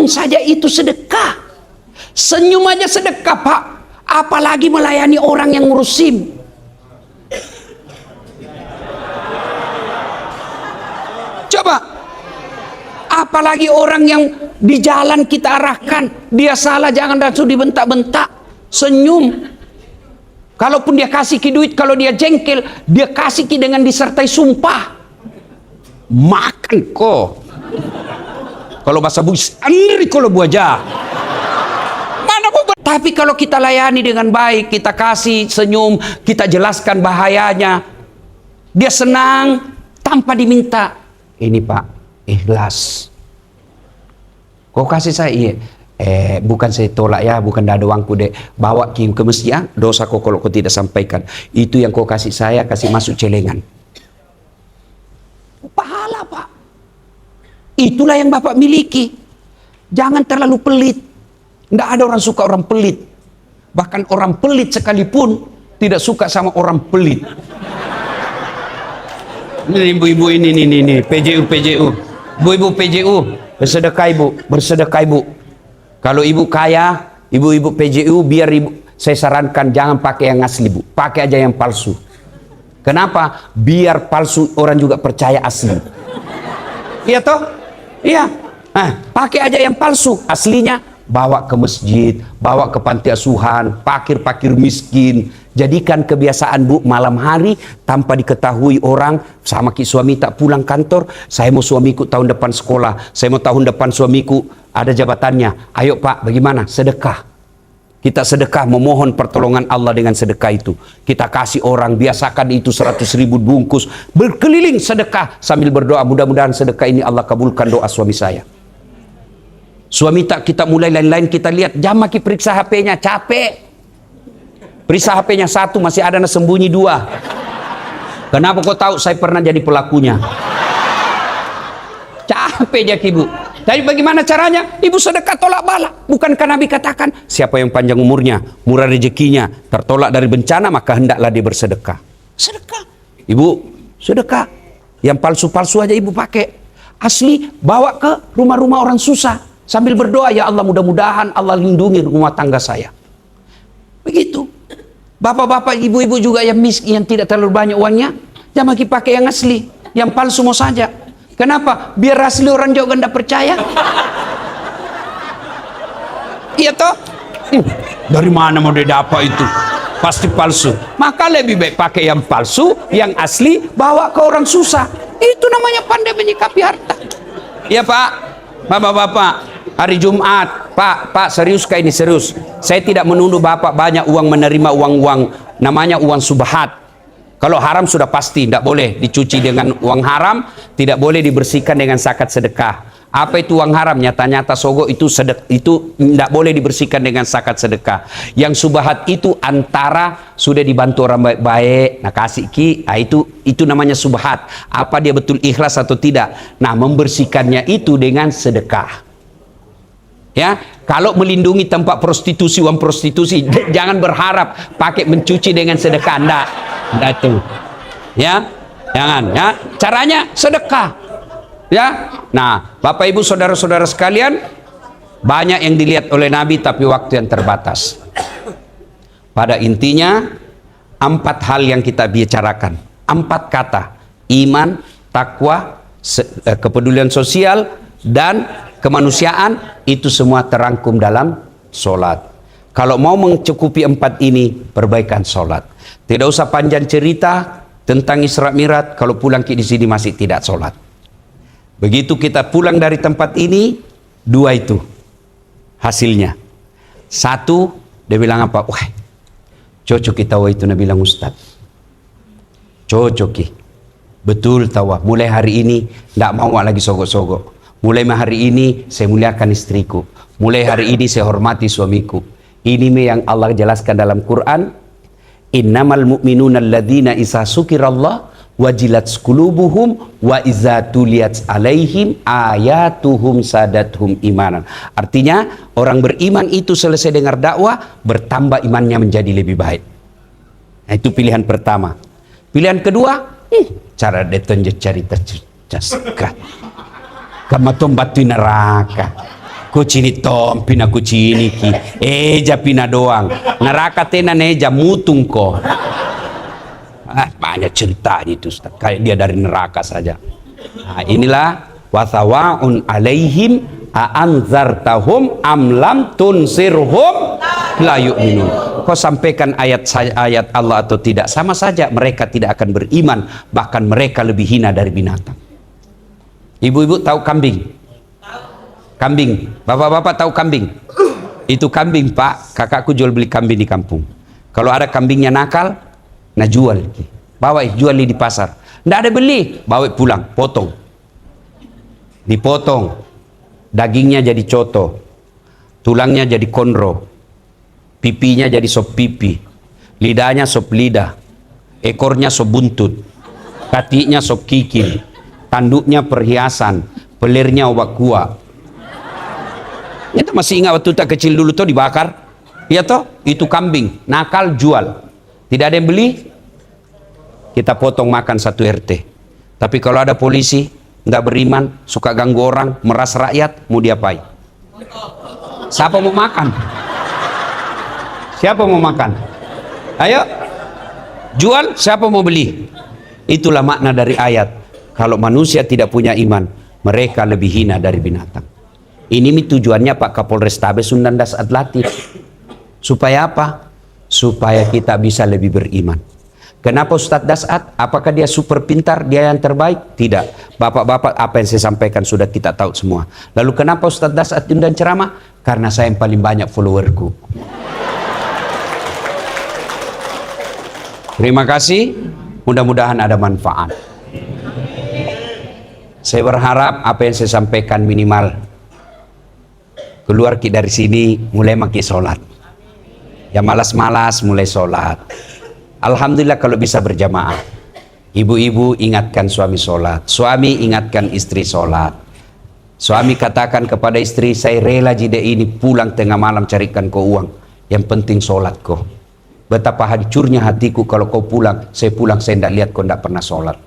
saja itu sedekah. Senyum aja sedekah, Pak. Apalagi melayani orang yang ngurus SIM. Coba, apalagi orang yang di jalan kita arahkan, dia salah jangan langsung dibentak-bentak, senyum. Kalaupun dia kasih ki duit, kalau dia jengkel, dia kasih ki dengan disertai sumpah. Makan kok. Kalau bahasa Bugis, andri kalau buaja. Mana kok? Tapi kalau kita layani dengan baik, kita kasih senyum, kita jelaskan bahayanya, dia senang tanpa diminta. Ini Pak, ikhlas. Kau kasih saya, iya. Bukan saya tolak ya, bukan ada uangku dek. Bawa ke masjid, dosa kau kalau kau tidak sampaikan. Itu yang kau kasih saya, kasih masuk celengan. Pahala, Pak. Itulah yang Bapak miliki. Jangan terlalu pelit. Tidak ada orang suka orang pelit. Bahkan orang pelit sekalipun tidak suka sama orang pelit. Ini ibu-ibu ini PJU. Ibu-ibu PJU, bersedekah Ibu, bersedekah Ibu. Kalau ibu kaya, ibu-ibu PJU, biar ibu, saya sarankan jangan pakai yang asli, Bu. Pakai aja yang palsu. Kenapa? Biar palsu orang juga percaya asli. Iya toh? Iya. Nah, pakai aja yang palsu. Aslinya bawa ke masjid, bawa ke panti asuhan, pakir-pakir miskin. Jadikan kebiasaan, Bu, malam hari tanpa diketahui orang, sama ki suami tak pulang kantor, saya mau suamiku tahun depan sekolah, saya mau tahun depan suamiku ada jabatannya. Ayo Pak, bagaimana? Sedekah. Kita sedekah, memohon pertolongan Allah dengan sedekah itu. Kita kasih orang, biasakan itu 100.000 bungkus, berkeliling sedekah sambil berdoa, mudah-mudahan sedekah ini Allah kabulkan doa suami saya. Suami tak kita mulai lain-lain, kita lihat jam maki periksa HP-nya, capek. Periksa HP-nya 1, masih ada sembunyi 2. Kenapa kau tahu? Saya pernah jadi pelakunya. Capek ya ibu. Tapi bagaimana caranya? Ibu sedekah tolak bala. Bukankah Nabi katakan, siapa yang panjang umurnya, murah rezekinya, tertolak dari bencana, maka hendaklah dia bersedekah. Sedekah. Ibu, sedekah. Yang palsu-palsu aja ibu pakai. Asli, bawa ke rumah-rumah orang susah. Sambil berdoa, ya Allah, mudah-mudahan Allah lindungi rumah tangga saya. Begitu. Bapak-bapak, ibu-ibu juga yang miskin, yang tidak terlalu banyak uangnya, jangan lagi pakai yang asli, yang palsu mau saja. Kenapa? Biar asli orang juga tidak percaya. Iya toh? Dari mana mau dia dapat itu? Pasti palsu. Maka lebih baik pakai yang palsu, yang asli, bawa ke orang susah. Itu namanya pandai menyikapi harta. Iya Pak, Bapak-bapak, hari Jumat, Pak, serius kayak ini, serius. Saya tidak menuduh Bapak banyak uang, menerima uang-uang, namanya uang subhat. Kalau haram sudah pasti, tidak boleh dicuci dengan uang haram, tidak boleh dibersihkan dengan zakat sedekah. Apa itu uang haram? Nyata-nyata sogok itu itu tidak boleh dibersihkan dengan zakat sedekah. Yang subhat itu antara sudah dibantu orang baik-baik, nah kasih ki, nah itu namanya subhat. Apa dia betul ikhlas atau tidak? Nah, membersihkannya itu dengan sedekah. Ya, kalau melindungi tempat prostitusi, uang prostitusi, jangan berharap pakai mencuci dengan sedekah, enggak itu. Ya, jangan ya. Caranya sedekah. Ya. Nah, Bapak Ibu saudara-saudara sekalian, banyak yang dilihat oleh Nabi tapi waktu yang terbatas. Pada intinya 4 hal yang kita bicarakan, 4 kata: iman, takwa, kepedulian sosial, dan kemanusiaan. Itu semua terangkum dalam sholat. Kalau mau mencukupi 4 ini, perbaikan sholat. Tidak usah panjang cerita tentang Isra Mi'raj kalau pulang di sini masih tidak sholat. Begitu kita pulang dari tempat ini, 2 itu hasilnya. 1, dia bilang apa? Wah, cocok kita itu, Nabi bilang Ustaz. Cocok ki. Betul tawa. Mulai hari ini tidak mau lagi sogok-sogok. Mulai hari ini saya muliakan istriku. Mulai hari ini saya hormati suamiku. Ini yang Allah jelaskan dalam Quran. Innamal mu'minuna alladzina isa sukirallah wajilat qulubuhum wa iza tuliyat alaihim ayatuhum sadathum imanan. Artinya orang beriman itu selesai dengar dakwah, bertambah imannya menjadi lebih baik. Nah, itu pilihan pertama. Pilihan kedua, cara detonje cari tercaskan. Kamu tombatu neraka. Kucini tom pina kucini ki. Eja pina doang. Neraka tena neja mutung ko. Banyak cerita itu, Ustaz. Kayak dia dari neraka saja. Nah, inilah wasawaun alaihim aanzartahum amlam tunsirhum la yu'minun. Kau sampaikan ayat Allah atau tidak, sama saja mereka tidak akan beriman, bahkan mereka lebih hina dari binatang. Ibu-ibu tahu kambing? Kambing. Bapak-bapak tahu kambing? Itu kambing, Pak. Kakakku jual beli kambing di kampung. Kalau ada kambingnya nakal, nah jual. Bawa jual di pasar. Nggak ada beli, bawa pulang, potong. Dipotong. Dagingnya jadi coto. Tulangnya jadi konro. Pipinya jadi sop pipi. Lidahnya sop lidah. Ekornya sop buntut. Katinya sop kikil. Tanduknya perhiasan, pelirnya obat kuah. Itu masih ingat waktu tak kecil dulu tuh dibakar? Iya toh? Itu kambing, nakal jual. Tidak ada yang beli, kita potong makan 1 RT. Tapi kalau ada polisi, nggak beriman, suka ganggu orang, meras rakyat, mau diapain? Siapa mau makan? Siapa mau makan? Ayo, jual, siapa mau beli? Itulah makna dari ayat. Kalau manusia tidak punya iman, mereka lebih hina dari binatang. Ini tujuannya Pak Kapolrestabes Sundan Das Adlatif. Supaya apa? Supaya kita bisa lebih beriman. Kenapa Ustadz Dasat? Apakah dia super pintar, dia yang terbaik? Tidak. Bapak-bapak, apa yang saya sampaikan sudah kita tahu semua. Lalu kenapa Ustadz Dasat undang ceramah? Karena saya yang paling banyak followerku. Terima kasih, mudah-mudahan ada manfaat. Saya berharap apa yang saya sampaikan minimal keluar dari sini mulai maki sholat. Ya malas-malas mulai sholat. Alhamdulillah kalau bisa berjamaah. Ibu-ibu ingatkan suami sholat, suami ingatkan istri sholat. Suami katakan kepada istri, saya rela jeda ini pulang tengah malam carikan kau uang. Yang penting sholat kau. Betapa hancurnya hatiku kalau kau pulang, saya tidak lihat kau tidak pernah sholat.